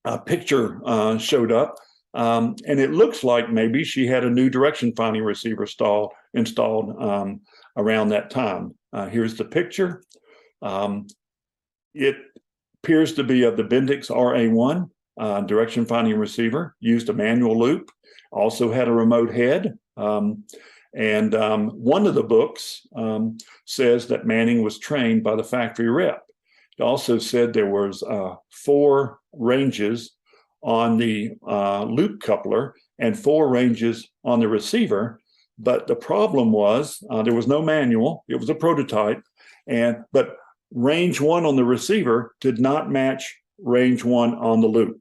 A picture showed up, and it looks like maybe she had a new direction finding receiver installed around that time. Here's the picture. It appears to be of the Bendix RA1 direction finding receiver, used a manual loop, also had a remote head. And one of the books says that Manning was trained by the factory rep. It also said there was 4 ranges on the loop coupler and 4 ranges on the receiver. But the problem was there was no manual. It was a prototype, but range 1 on the receiver did not match range 1 on the loop.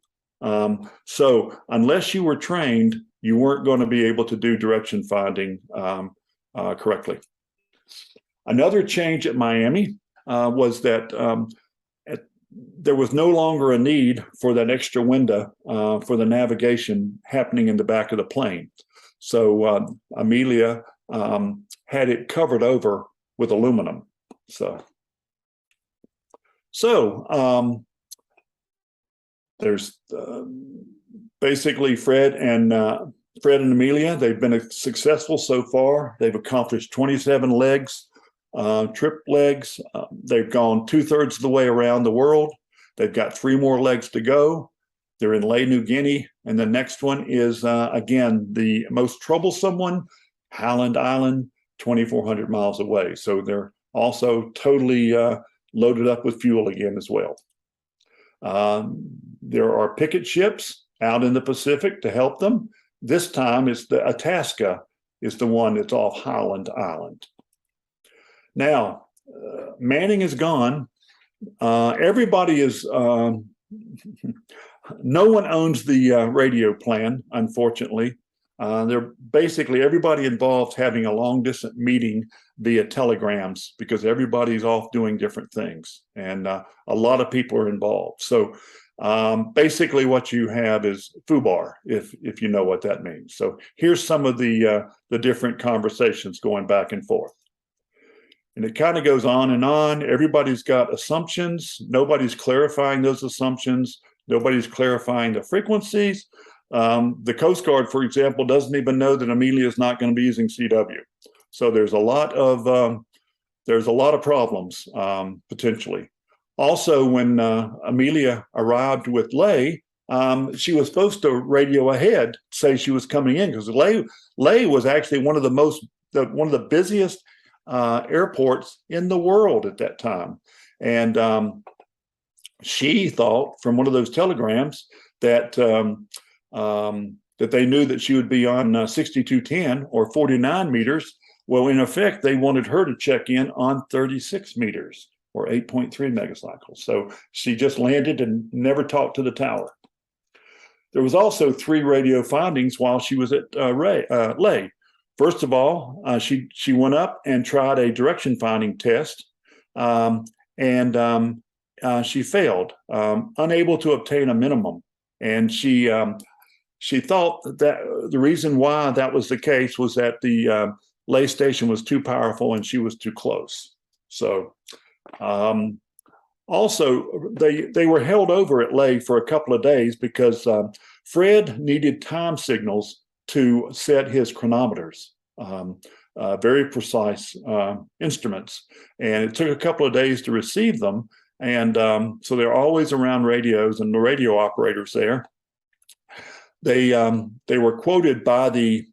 So unless you were trained, you weren't going to be able to do direction finding correctly. Another change at Miami was that there was no longer a need for that extra window for the navigation happening in the back of the plane. So Amelia had it covered over with aluminum. So there's basically Fred and Amelia. They've been successful so far. They've accomplished 27 legs, trip legs. They've gone 2/3 of the way around the world. They've got 3 more legs to go. They're in Ley, New Guinea. And the next one is, again, the most troublesome one, Howland Island, 2,400 miles away. So they're also totally loaded up with fuel again as well. There are picket ships out in the Pacific to help them. This time it's the Itasca is the one that's off Howland Island. Now, Manning is gone. Everybody is, no one owns the radio plan, unfortunately. They're basically everybody involved having a long distance meeting via telegrams because everybody's off doing different things, and a lot of people are involved. So basically what you have is FUBAR, if you know what that means. So here's some of the different conversations going back and forth. And it kind of goes on and on. Everybody's got assumptions. Nobody's clarifying those assumptions. Nobody's clarifying the frequencies. The Coast Guard, for example, doesn't even know that Amelia is not going to be using CW. So there's a lot of problems potentially. Also, when Amelia arrived with Ley, she was supposed to radio ahead, say she was coming in, because Ley was actually one of the busiest airports in the world at that time, and she thought from one of those telegrams that that they knew that she would be on 6210 or 49 meters. Well, in effect, they wanted her to check in on 36 meters or 8.3 megacycles. So she just landed and never talked to the tower. There was also 3 radio findings while she was at Ley. First of all, she went up and tried a direction finding test, and she failed, unable to obtain a minimum. And she thought that the reason why that was the case was that the Ley station was too powerful and she was too close. So also they were held over at Ley for a couple of days because Fred needed time signals to set his chronometers, very precise instruments. And it took a couple of days to receive them. And so they're always around radios and the radio operators there. They were quoted by the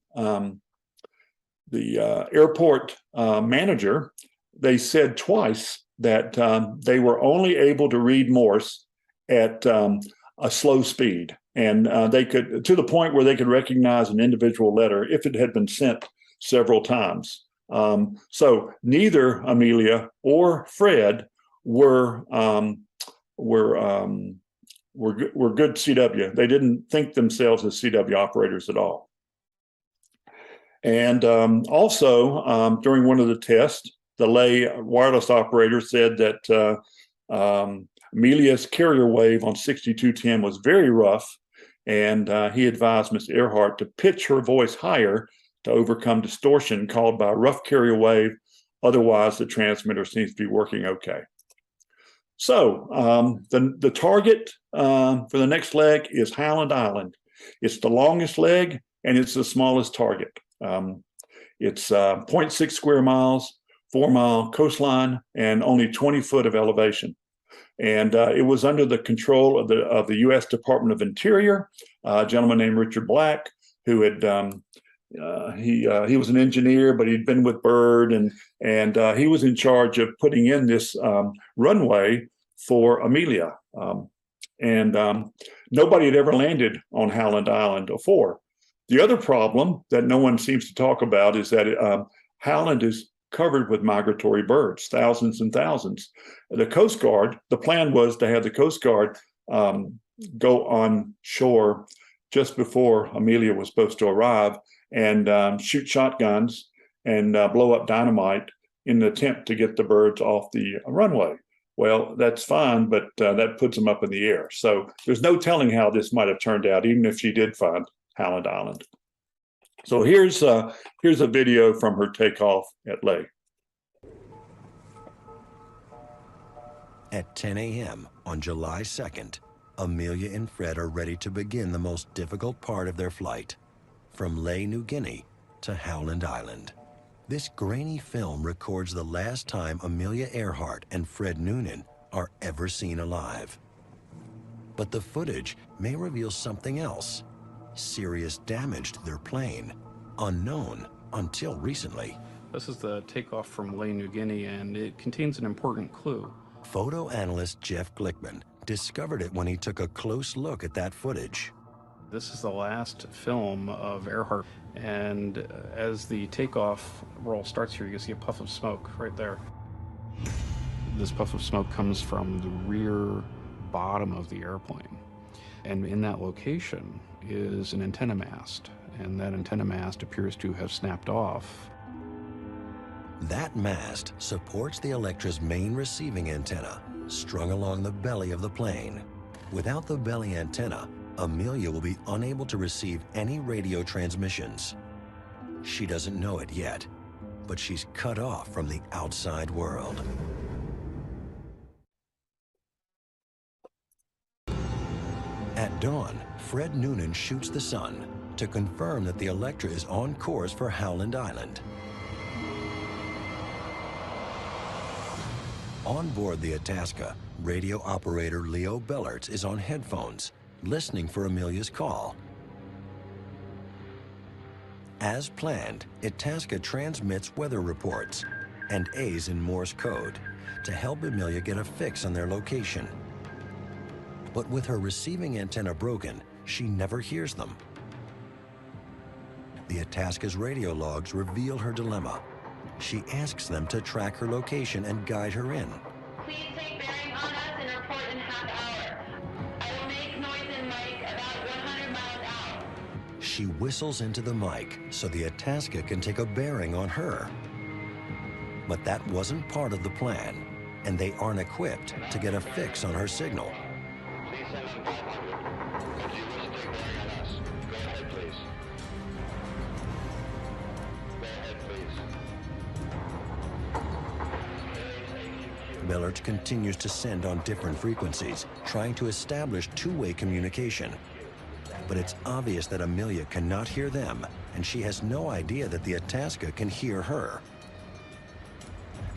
airport manager. They said twice that they were only able to read Morse at a slow speed, and they could, to the point where they could recognize an individual letter if it had been sent several times. So neither Amelia or Fred were good CW. They didn't think themselves as CW operators at all. And also during one of the tests, the Ley wireless operator said that Amelia's carrier wave on 6210 was very rough, and he advised Miss Earhart to pitch her voice higher to overcome distortion caused by a rough carrier wave. Otherwise, the transmitter seems to be working okay. So the target for the next leg is Howland Island. It's the longest leg and it's the smallest target. It's 0.6 square miles, 4-mile coastline, and only 20 foot of elevation. And it was under the control of the U.S. Department of Interior, a gentleman named Richard Black, who had he was an engineer, but he'd been with Byrd, and he was in charge of putting in this runway for Amelia. Nobody had ever landed on Howland Island before. The other problem that no one seems to talk about is that Howland is covered with migratory birds, thousands and thousands. The Coast Guard, the plan was to have the Coast Guard go on shore just before Amelia was supposed to arrive and shoot shotguns and blow up dynamite in an attempt to get the birds off the runway. Well, that's fine, but that puts them up in the air. So there's no telling how this might have turned out, even if she did find Howland Island. So here's a video from her takeoff at Ley. At 10 a.m. on July 2nd, Amelia and Fred are ready to begin the most difficult part of their flight, from Ley, New Guinea to Howland Island. This grainy film records the last time Amelia Earhart and Fred Noonan are ever seen alive. But the footage may reveal something else. Serious damage to their plane, unknown until recently. This is the takeoff from New Guinea, and it contains an important clue. Photo analyst Jeff Glickman discovered it when he took a close look at that footage. This is the last film of Earhart, and as the takeoff roll starts here, you can see a puff of smoke right there. This puff of smoke comes from the rear bottom of the airplane, and in that location is an antenna mast, and that antenna mast appears to have snapped off. That mast supports the Electra's main receiving antenna, strung along the belly of the plane. Without the belly antenna, Amelia will be unable to receive any radio transmissions. She doesn't know it yet, but she's cut off from the outside world. At dawn, Fred Noonan shoots the sun to confirm that the Electra is on course for Howland Island. On board the Itasca, radio operator Leo Ballard is on headphones, listening for Amelia's call. As planned, Itasca transmits weather reports and A's in Morse code to help Amelia get a fix on their location. But with her receiving antenna broken, she never hears them. The Itasca's radio logs reveal her dilemma. She asks them to track her location and guide her in. Please take bearing on us and report in half hour. I will make noise in mic about 100 miles out. She whistles into the mic so the Itasca can take a bearing on her. But that wasn't part of the plan, and they aren't equipped to get a fix on her signal. Please send on 500. If you wish to take bearing on us, go ahead, please. Go ahead, please. Ballard continues to send on different frequencies, trying to establish two-way communication. But it's obvious that Amelia cannot hear them, and she has no idea that the Itasca can hear her.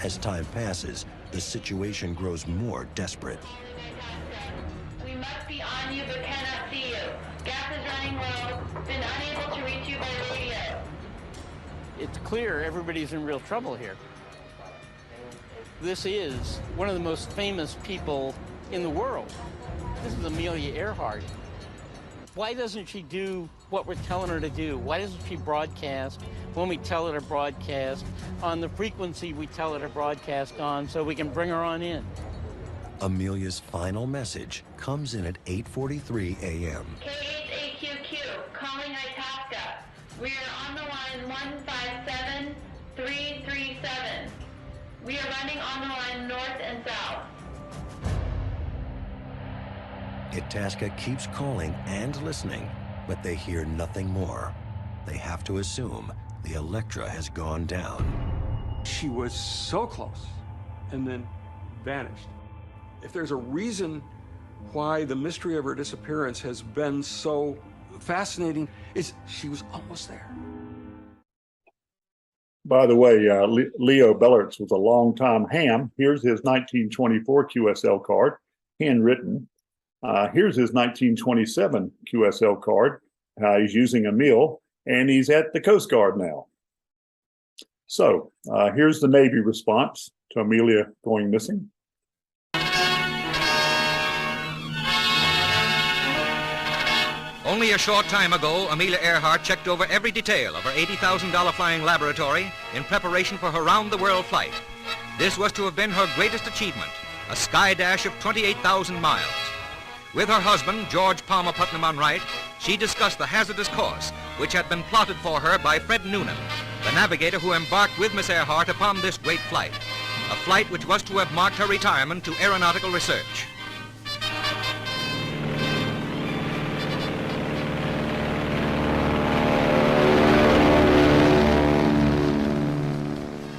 As time passes, the situation grows more desperate. We must be on you but cannot see you. Gas is running low. Been unable to reach you by radio. It's clear everybody's in real trouble here. This is one of the most famous people in the world. This is Amelia Earhart. Why doesn't she do what we're telling her to do? Why doesn't she broadcast when we tell her to broadcast, on the frequency we tell her to broadcast on, so we can bring her on in? Amelia's final message comes in at 8:43 a.m. KHAQQ, calling Itasca. We are on the line 157337. We are running on the line north and south. Itasca keeps calling and listening, but they hear nothing more. They have to assume the Electra has gone down. She was so close and then vanished. If there's a reason why the mystery of her disappearance has been so fascinating, it's she was almost there. By the way, Leo Ballard was a longtime ham. Here's his 1924 QSL card, handwritten. Here's his 1927 QSL card. He's using a mill, and he's at the Coast Guard now. So here's the Navy response to Amelia going missing. Only a short time ago, Amelia Earhart checked over every detail of her $80,000 flying laboratory in preparation for her round-the-world flight. This was to have been her greatest achievement, a sky dash of 28,000 miles. With her husband, George Palmer Putnam on right, she discussed the hazardous course which had been plotted for her by Fred Noonan, the navigator who embarked with Miss Earhart upon this great flight, a flight which was to have marked her retirement to aeronautical research.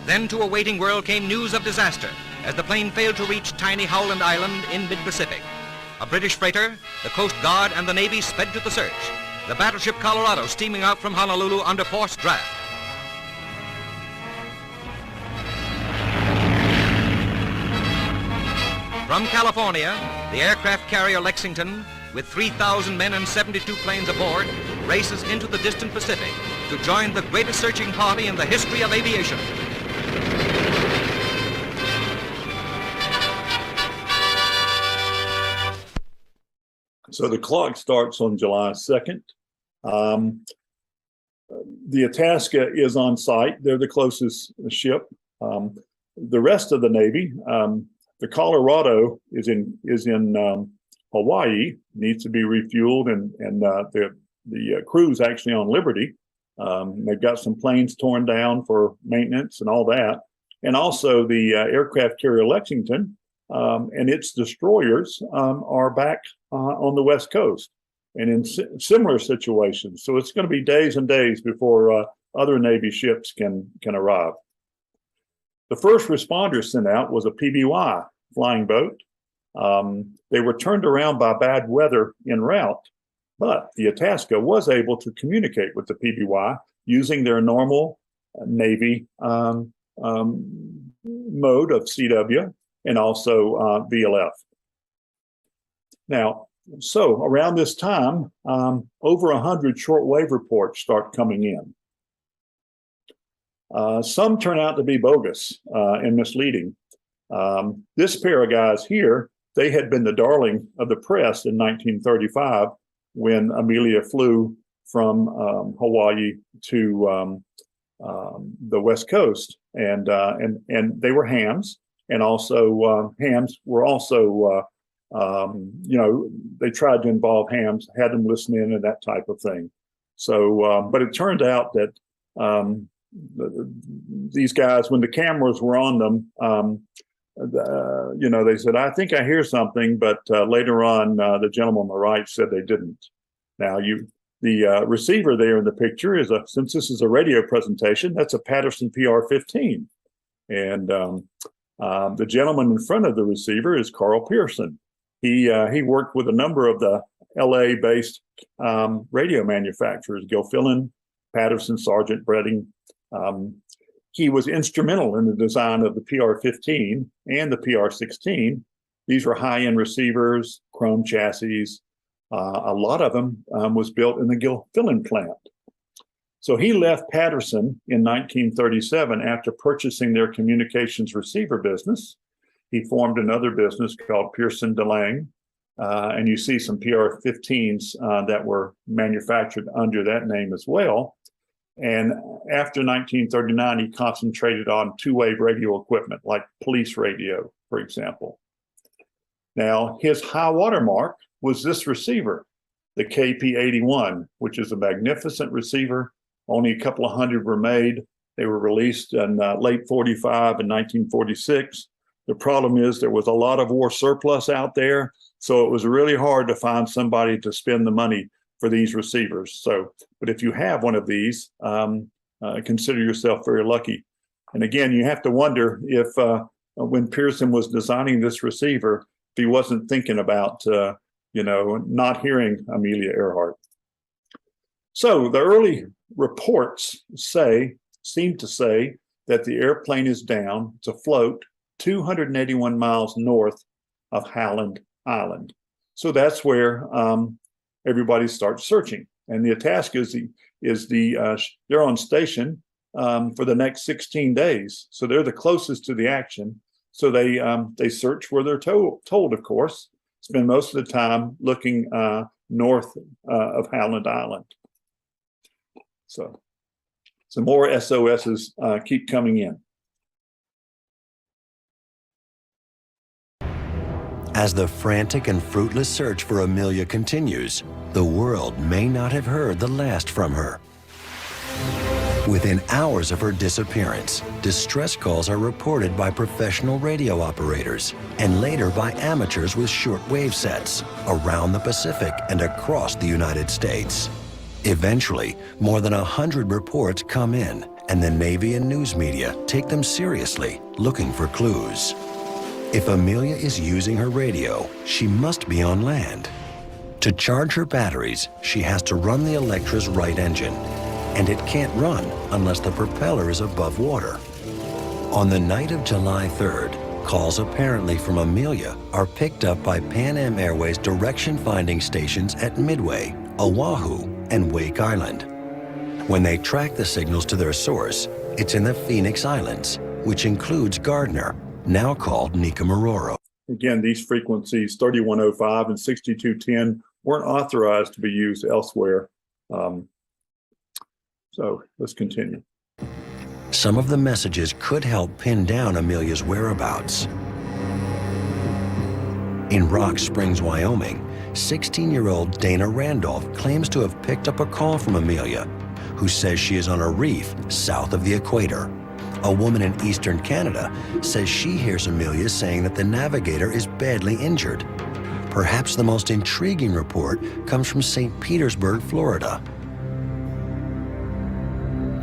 Then to a waiting world came news of disaster as the plane failed to reach tiny Howland Island in mid-Pacific. A British freighter, the Coast Guard, and the Navy sped to the search, the battleship Colorado steaming out from Honolulu under forced draft. From California, the aircraft carrier Lexington, with 3,000 men and 72 planes aboard, races into the distant Pacific to join the greatest searching party in the history of aviation. So the clock starts on July 2nd. The Itasca is on site. They're the closest ship. The rest of the Navy, the Colorado is in Hawaii, needs to be refueled, and the crew's actually on Liberty. They've got some planes torn down for maintenance and all that. And also the aircraft carrier Lexington and its destroyers are back on the West Coast and in similar situations. So it's going to be days and days before other Navy ships can arrive. The first responder sent out was a PBY flying boat. They were turned around by bad weather en route, but the Itasca was able to communicate with the PBY using their normal Navy mode of CW and also VLF. Now, so around this time, over 100 shortwave reports start coming in. Some turn out to be bogus and misleading. This pair of guys here, they had been the darling of the press in 1935 when Amelia flew from Hawaii to the West Coast, and they were hams, and also hams were also they tried to involve hams, had them listen in and that type of thing. So, but it turned out that these guys, when the cameras were on them, they said, "I think I hear something," but later on, the gentleman on the right said they didn't. Now, the receiver there in the picture is since this is a radio presentation, that's a Patterson PR-15, and the gentleman in front of the receiver is Carl Pearson. He worked with a number of the LA-based radio manufacturers, Gilfillan, Patterson, Sargent, Breding. He was instrumental in the design of the PR-15 and the PR-16. These were high-end receivers, chrome chassis. A lot of them was built in the Gilfillan plant. So he left Patterson in 1937 after purchasing their communications receiver business. He formed another business called Pearson DeLange, and you see some PR-15s that were manufactured under that name as well. And after 1939, he concentrated on two-wave radio equipment, like police radio, for example. Now, his high watermark was this receiver, the KP-81, which is a magnificent receiver. Only a couple of hundred were made. They were released in late 45 and 1946. The problem is there was a lot of war surplus out there, so it was really hard to find somebody to spend the money for these receivers. So, but if you have one of these, consider yourself very lucky. And again, you have to wonder if when Pearson was designing this receiver, if he wasn't thinking about, not hearing Amelia Earhart. So the early reports seem to say that the airplane is down to float 281 miles north of Howland Island. So that's where everybody starts searching. And the Itasca they're on station for the next 16 days. So they're the closest to the action. So they search where they're told, of course, spend most of the time looking north of Howland Island. So some more SOSs keep coming in. As the frantic and fruitless search for Amelia continues, the world may not have heard the last from her. Within hours of her disappearance, distress calls are reported by professional radio operators and later by amateurs with short-wave sets around the Pacific and across the United States. Eventually, more than 100 reports come in, and the Navy and news media take them seriously, looking for clues. If Amelia is using her radio, she must be on land. To charge her batteries, she has to run the Electra's right engine, and it can't run unless the propeller is above water. On the night of July 3rd, calls apparently from Amelia are picked up by Pan Am Airways direction-finding stations at Midway, Oahu, and Wake Island. When they track the signals to their source, it's in the Phoenix Islands, which includes Gardner, now called Nikamororo. Again, these frequencies, 3105 and 6210, weren't authorized to be used elsewhere. So let's continue. Some of the messages could help pin down Amelia's whereabouts. In Rock Springs, Wyoming, 16-year-old Dana Randolph claims to have picked up a call from Amelia, who says she is on a reef south of the equator. A woman in eastern Canada says she hears Amelia saying that the navigator is badly injured. Perhaps the most intriguing report comes from St. Petersburg, Florida.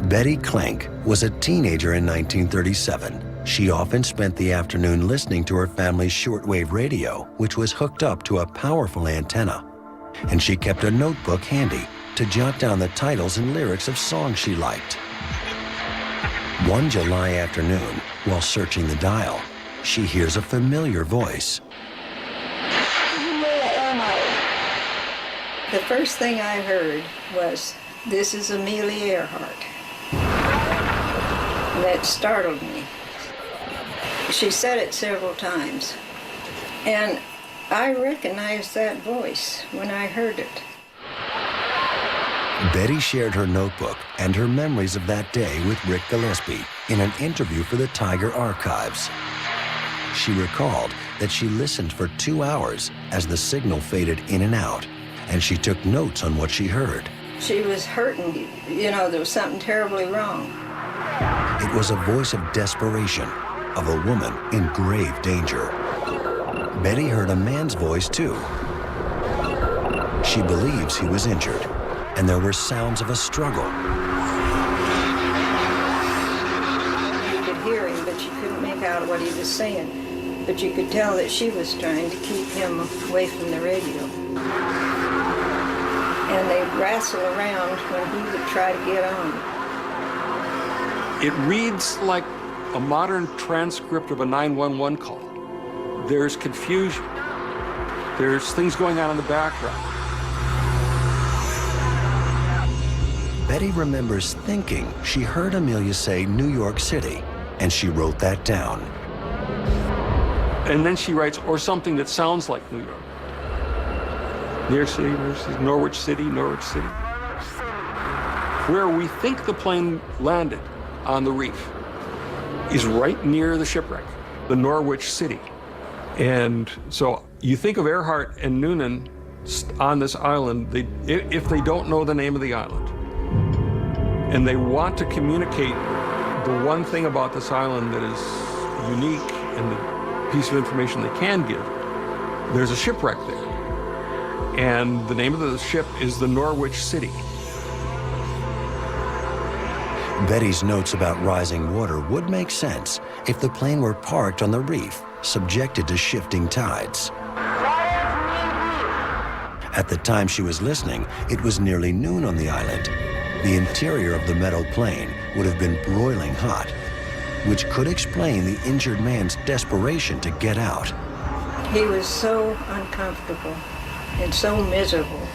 Betty Klenk was a teenager in 1937. She often spent the afternoon listening to her family's shortwave radio, which was hooked up to a powerful antenna. And she kept a notebook handy to jot down the titles and lyrics of songs she liked. One July afternoon, while searching the dial, she hears a familiar voice. The first thing I heard was, "This is Amelia Earhart." And that startled me. She said it several times. And I recognized that voice when I heard it. Betty shared her notebook and her memories of that day with Rick Gillespie in an interview for the TIGHAR archives. She recalled that she listened for 2 hours as the signal faded in and out, and she took notes on what she heard. She was hurting, there was something terribly wrong. It was a voice of desperation, of a woman in grave danger. Betty heard a man's voice too. She believes he was injured, and there were sounds of a struggle. You could hear him, but you couldn't make out what he was saying. But you could tell that she was trying to keep him away from the radio. And they'd wrestle around when he would try to get on. It reads like a modern transcript of a 911 call. There's confusion. There's things going on in the background. Betty remembers thinking she heard Amelia say New York City, and she wrote that down. And then she writes, or something that sounds like New York. New York City, Norwich City, Norwich City. Where we think the plane landed on the reef is right near the shipwreck, the Norwich City. And so you think of Earhart and Noonan on this island, if they don't know the name of the island, and they want to communicate the one thing about this island that is unique and the piece of information they can give, there's a shipwreck there. And the name of the ship is the Norwich City. Betty's notes about rising water would make sense if the plane were parked on the reef, subjected to shifting tides. At the time she was listening, it was nearly noon on the island. The interior of the metal plane would have been broiling hot, which could explain the injured man's desperation to get out. He was so uncomfortable and so miserable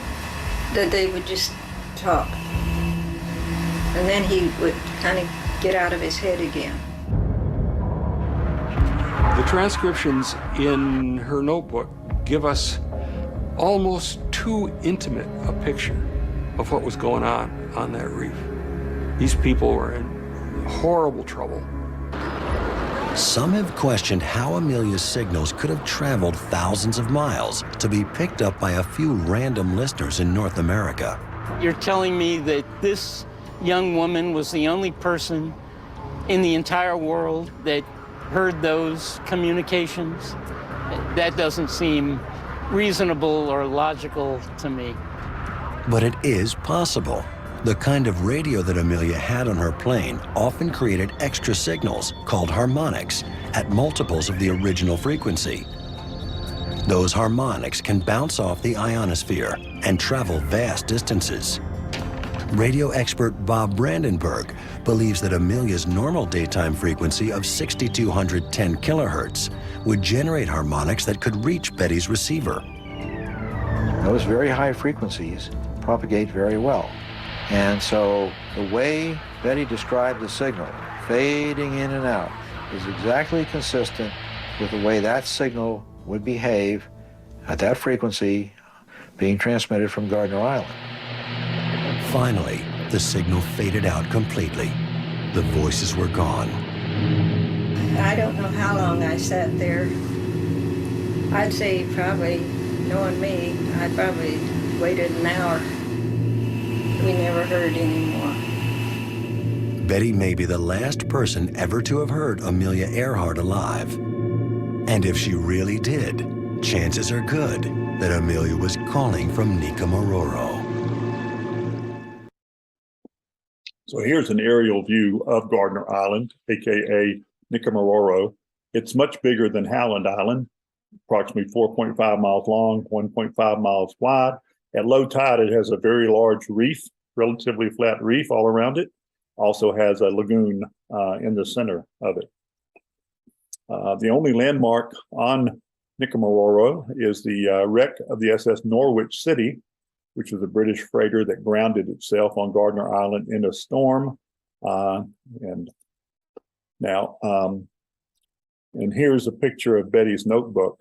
that they would just talk. And then he would kind of get out of his head again. The transcriptions in her notebook give us almost too intimate a picture of what was going on that reef. These people were in horrible trouble. Some have questioned how Amelia's signals could have traveled thousands of miles to be picked up by a few random listeners in North America. You're telling me that this young woman was the only person in the entire world that heard those communications? That doesn't seem reasonable or logical to me. But it is possible. The kind of radio that Amelia had on her plane often created extra signals, called harmonics, at multiples of the original frequency. Those harmonics can bounce off the ionosphere and travel vast distances. Radio expert Bob Brandenburg believes that Amelia's normal daytime frequency of 6,210 kilohertz would generate harmonics that could reach Betty's receiver. Those very high frequencies propagate very well. And so the way Betty described the signal, fading in and out, is exactly consistent with the way that signal would behave at that frequency being transmitted from Gardner Island. Finally, the signal faded out completely. The voices were gone. I don't know how long I sat there. I'd say probably, knowing me, I probably waited an hour. We never heard anymore. Betty may be the last person ever to have heard Amelia Earhart alive. And if she really did, chances are good that Amelia was calling from Nikomororo. So here's an aerial view of Gardner Island, aka Nikomororo. It's much bigger than Howland Island, approximately 4.5 miles long, 1.5 miles wide. At low tide, it has a very large reef, relatively flat reef all around it. Also has a lagoon in the center of it. The only landmark on Nikomororo is the wreck of the SS Norwich City, which was a British freighter that grounded itself on Gardner Island in a storm. And here's a picture of Betty's notebook.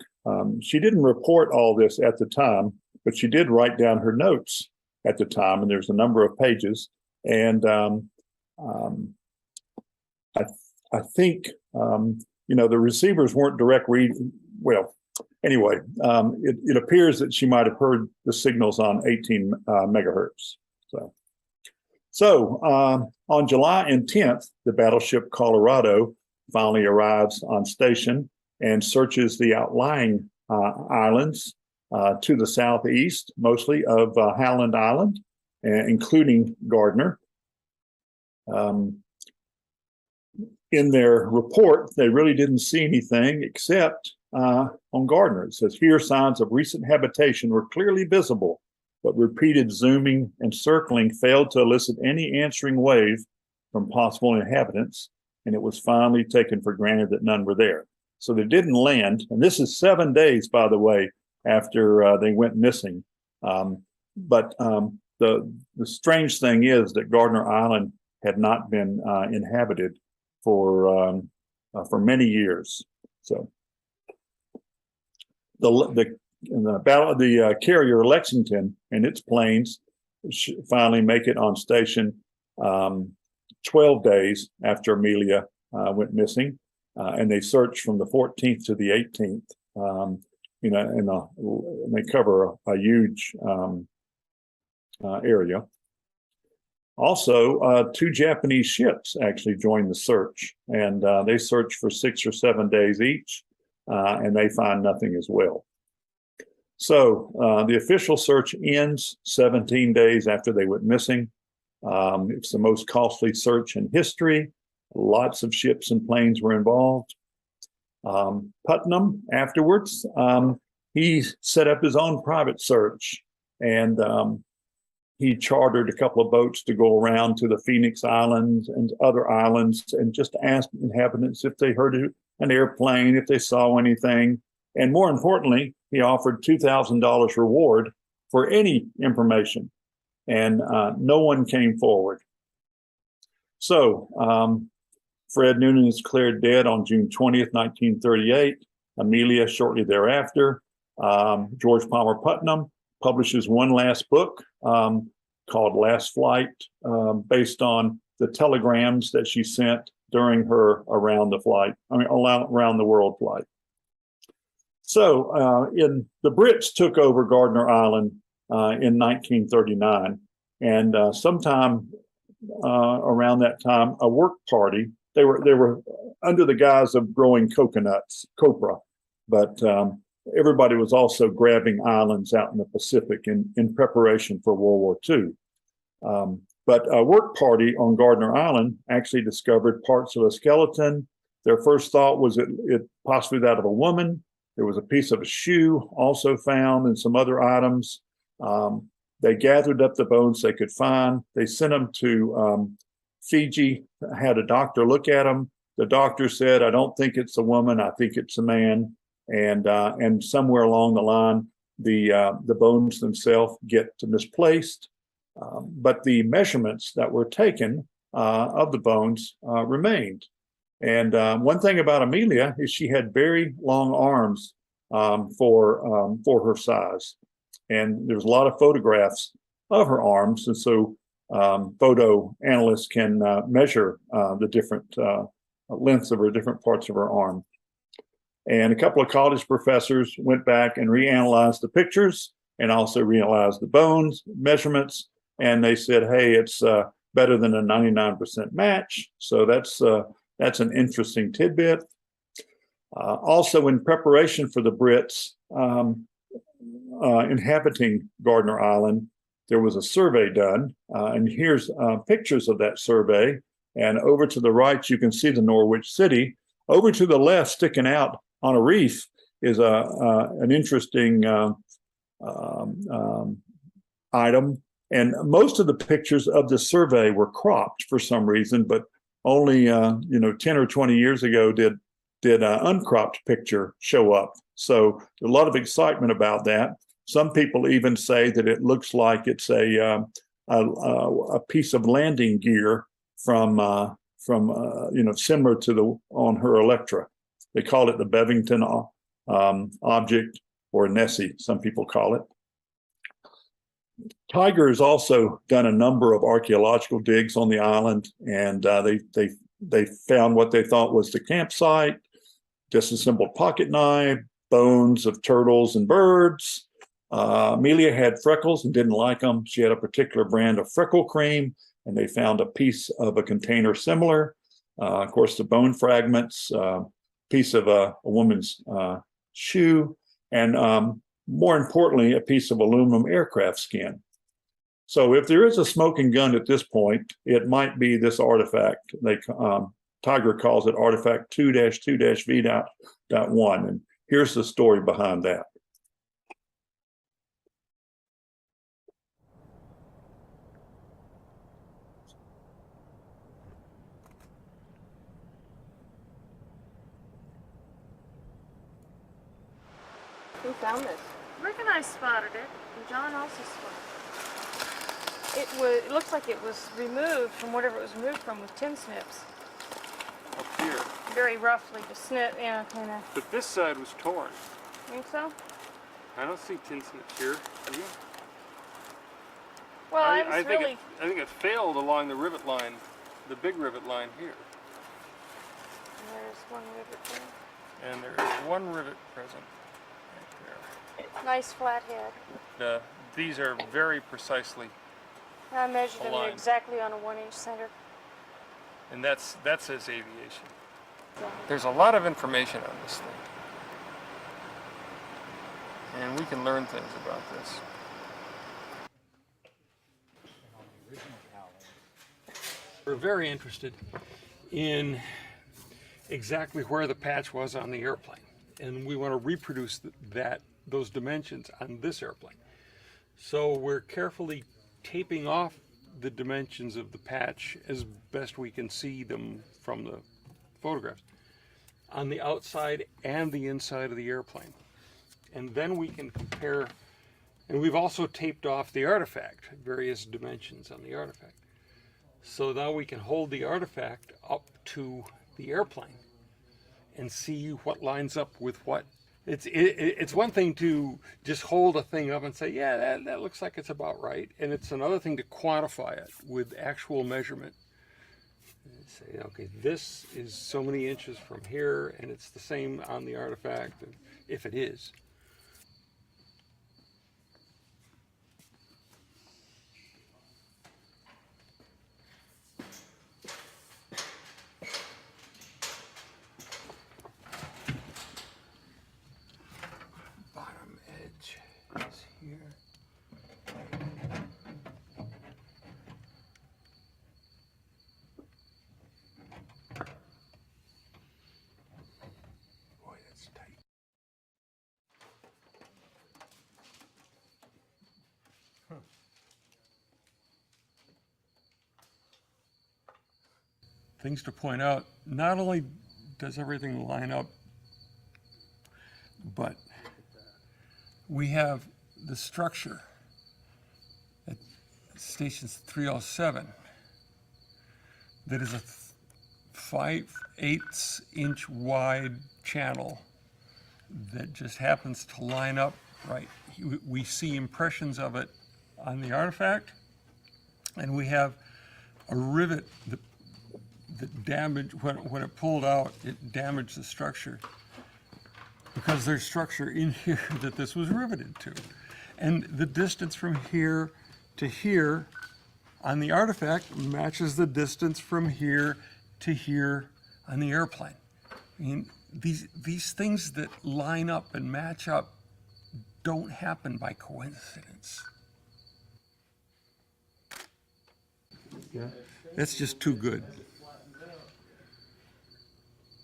She didn't report all this at the time, but she did write down her notes at the time, and there's a number of pages. And I think, the receivers weren't direct reading. Well, anyway, it appears that she might have heard the signals on 18 megahertz. So on July 10th, the battleship Colorado finally arrives on station and searches the outlying islands to the southeast, mostly of Howland Island, including Gardner. In their report, they really didn't see anything except on Gardner. It says, here signs of recent habitation were clearly visible, but repeated zooming and circling failed to elicit any answering wave from possible inhabitants, and it was finally taken for granted that none were there. So they didn't land, and this is 7 days, by the way, after they went missing. But the strange thing is that Gardner Island had not been inhabited for many years. So the carrier Lexington and its planes finally make it on station 12 days after Amelia went missing, and they search from the 14th to the 18th. And they cover a huge area. Also, 2 Japanese ships actually joined the search, and they search for 6 or 7 days each, and they find nothing as well. So the official search ends 17 days after they went missing. It's the most costly search in history. Lots of ships and planes were involved. Putnam, afterwards, he set up his own private search, and he chartered a couple of boats to go around to the Phoenix Islands and other islands and just ask inhabitants if they heard an airplane, if they saw anything. And more importantly, he offered $2,000 reward for any information, and no one came forward. So Fred Noonan is declared dead on June 20th, 1938. Amelia shortly thereafter. George Palmer Putnam publishes one last book called Last Flight, based on the telegrams that she sent during her around the world flight. So the Brits took over Gardner Island in 1939, and sometime around that time, a work party. They were under the guise of growing coconuts, copra, but everybody was also grabbing islands out in the Pacific in preparation for World War II. But a work party on Gardner Island actually discovered parts of a skeleton. Their first thought was it possibly that of a woman. There was a piece of a shoe also found and some other items. They gathered up the bones they could find. They sent them to Fiji, had a doctor look at them. The doctor said, I don't think it's a woman, I think it's a man. And somewhere along the line, the bones themselves get misplaced. But the measurements that were taken of the bones remained. And one thing about Amelia is she had very long arms for her size. And there's a lot of photographs of her arms. And so photo analysts can measure the different lengths of her different parts of her arm. And a couple of college professors went back and reanalyzed the pictures and also reanalyzed the bones measurements. And they said, hey, it's better than a 99% match. So that's an interesting tidbit. Also, in preparation for the Brits inhabiting Gardner Island, there was a survey done. And here's pictures of that survey. And over to the right, you can see the Norwich city. Over to the left, sticking out on a reef, is an interesting item. And most of the pictures of the survey were cropped for some reason, but only 10 or 20 years ago did an uncropped picture show up. So a lot of excitement about that. Some people even say that it looks like it's a piece of landing gear from similar to the on her Electra. They call it the Bevington object, or Nessie, some people call it. TIGHAR has also done a number of archaeological digs on the island, and they found what they thought was the campsite, disassembled pocket knife, bones of turtles and birds. Amelia had freckles and didn't like them. She had a particular brand of freckle cream, and they found a piece of a container similar. Of course, the bone fragments, piece of a woman's shoe, and more importantly, a piece of aluminum aircraft skin. So if there is a smoking gun at this point, it might be this artifact. TIGHAR calls it artifact 2-2-V.1. And here's the story behind that. Who found this? Rick and I spotted it, and John also spotted it. It looks like it was removed from whatever it was removed from with tin snips. Up here. Very roughly, to snip, yeah, kind of. But this side was torn. Think so? I don't see tin snips here. Do you? Well, I really... think it failed along the rivet line, the big rivet line here. And there's one rivet there. And there is one rivet present. Nice flat head. These are very precisely I measured them aligned. exactly on a 1-inch center. And that says aviation. There's a lot of information on this thing. And we can learn things about this. We're very interested in exactly where the patch was on the airplane. And we want to reproduce those dimensions on this airplane. So we're carefully taping off the dimensions of the patch as best we can see them from the photographs on the outside and the inside of the airplane. And then we can compare, and we've also taped off the artifact, various dimensions on the artifact. So now we can hold the artifact up to the airplane and see what lines up with what. It's one thing to just hold a thing up and say, yeah, that looks like it's about right. And it's another thing to quantify it with actual measurement. And say, okay, this is so many inches from here, and it's the same on the artifact, if it is. things to point out. Not only does everything line up, but we have the structure at station 307 that is a 5/8 inch wide channel that just happens to line up right. We see impressions of it on the artifact, and we have a rivet that damaged, when it pulled out, it damaged the structure because there's structure in here that this was riveted to. And the distance from here to here on the artifact matches the distance from here to here on the airplane. I mean, these things that line up and match up don't happen by coincidence. Yeah. That's just too good.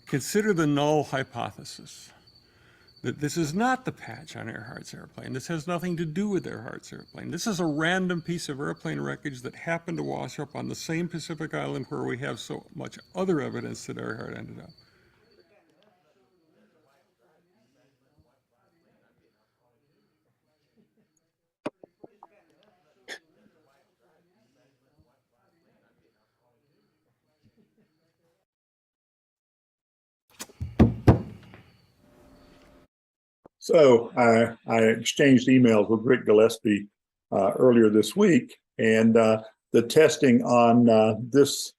Consider the null hypothesis, that this is not the patch on Earhart's airplane. This has nothing to do with Earhart's airplane. This is a random piece of airplane wreckage that happened to wash up on the same Pacific island where we have so much other evidence that Earhart ended up. So I exchanged emails with Rick Gillespie earlier this week, and the testing on this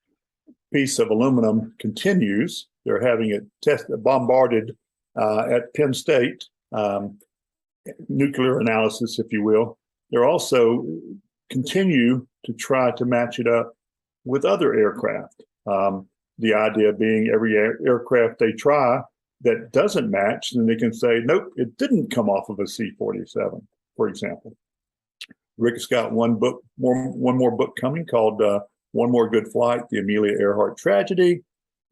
piece of aluminum continues. They're having it bombarded at Penn State, nuclear analysis, if you will. They're also continue to try to match it up with other aircraft. The idea being every aircraft they try that doesn't match, then they can say, nope, it didn't come off of a C-47, for example. Rick's got one more book coming called One More Good Flight, The Amelia Earhart Tragedy.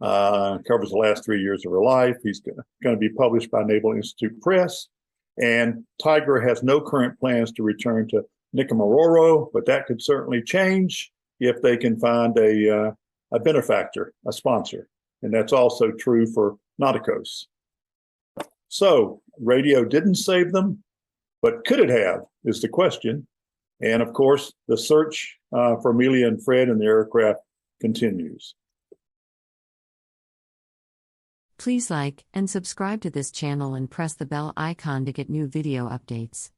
Covers the last 3 years of her life. He's going to be published by Naval Institute Press. And TIGHAR has no current plans to return to Nicomaroro, but that could certainly change if they can find a benefactor, a sponsor. And that's also true for Nauticos. So radio didn't save them, but could it have is the question. And of course, the search for Amelia and Fred and the aircraft continues. Please like and subscribe to this channel and press the bell icon to get new video updates.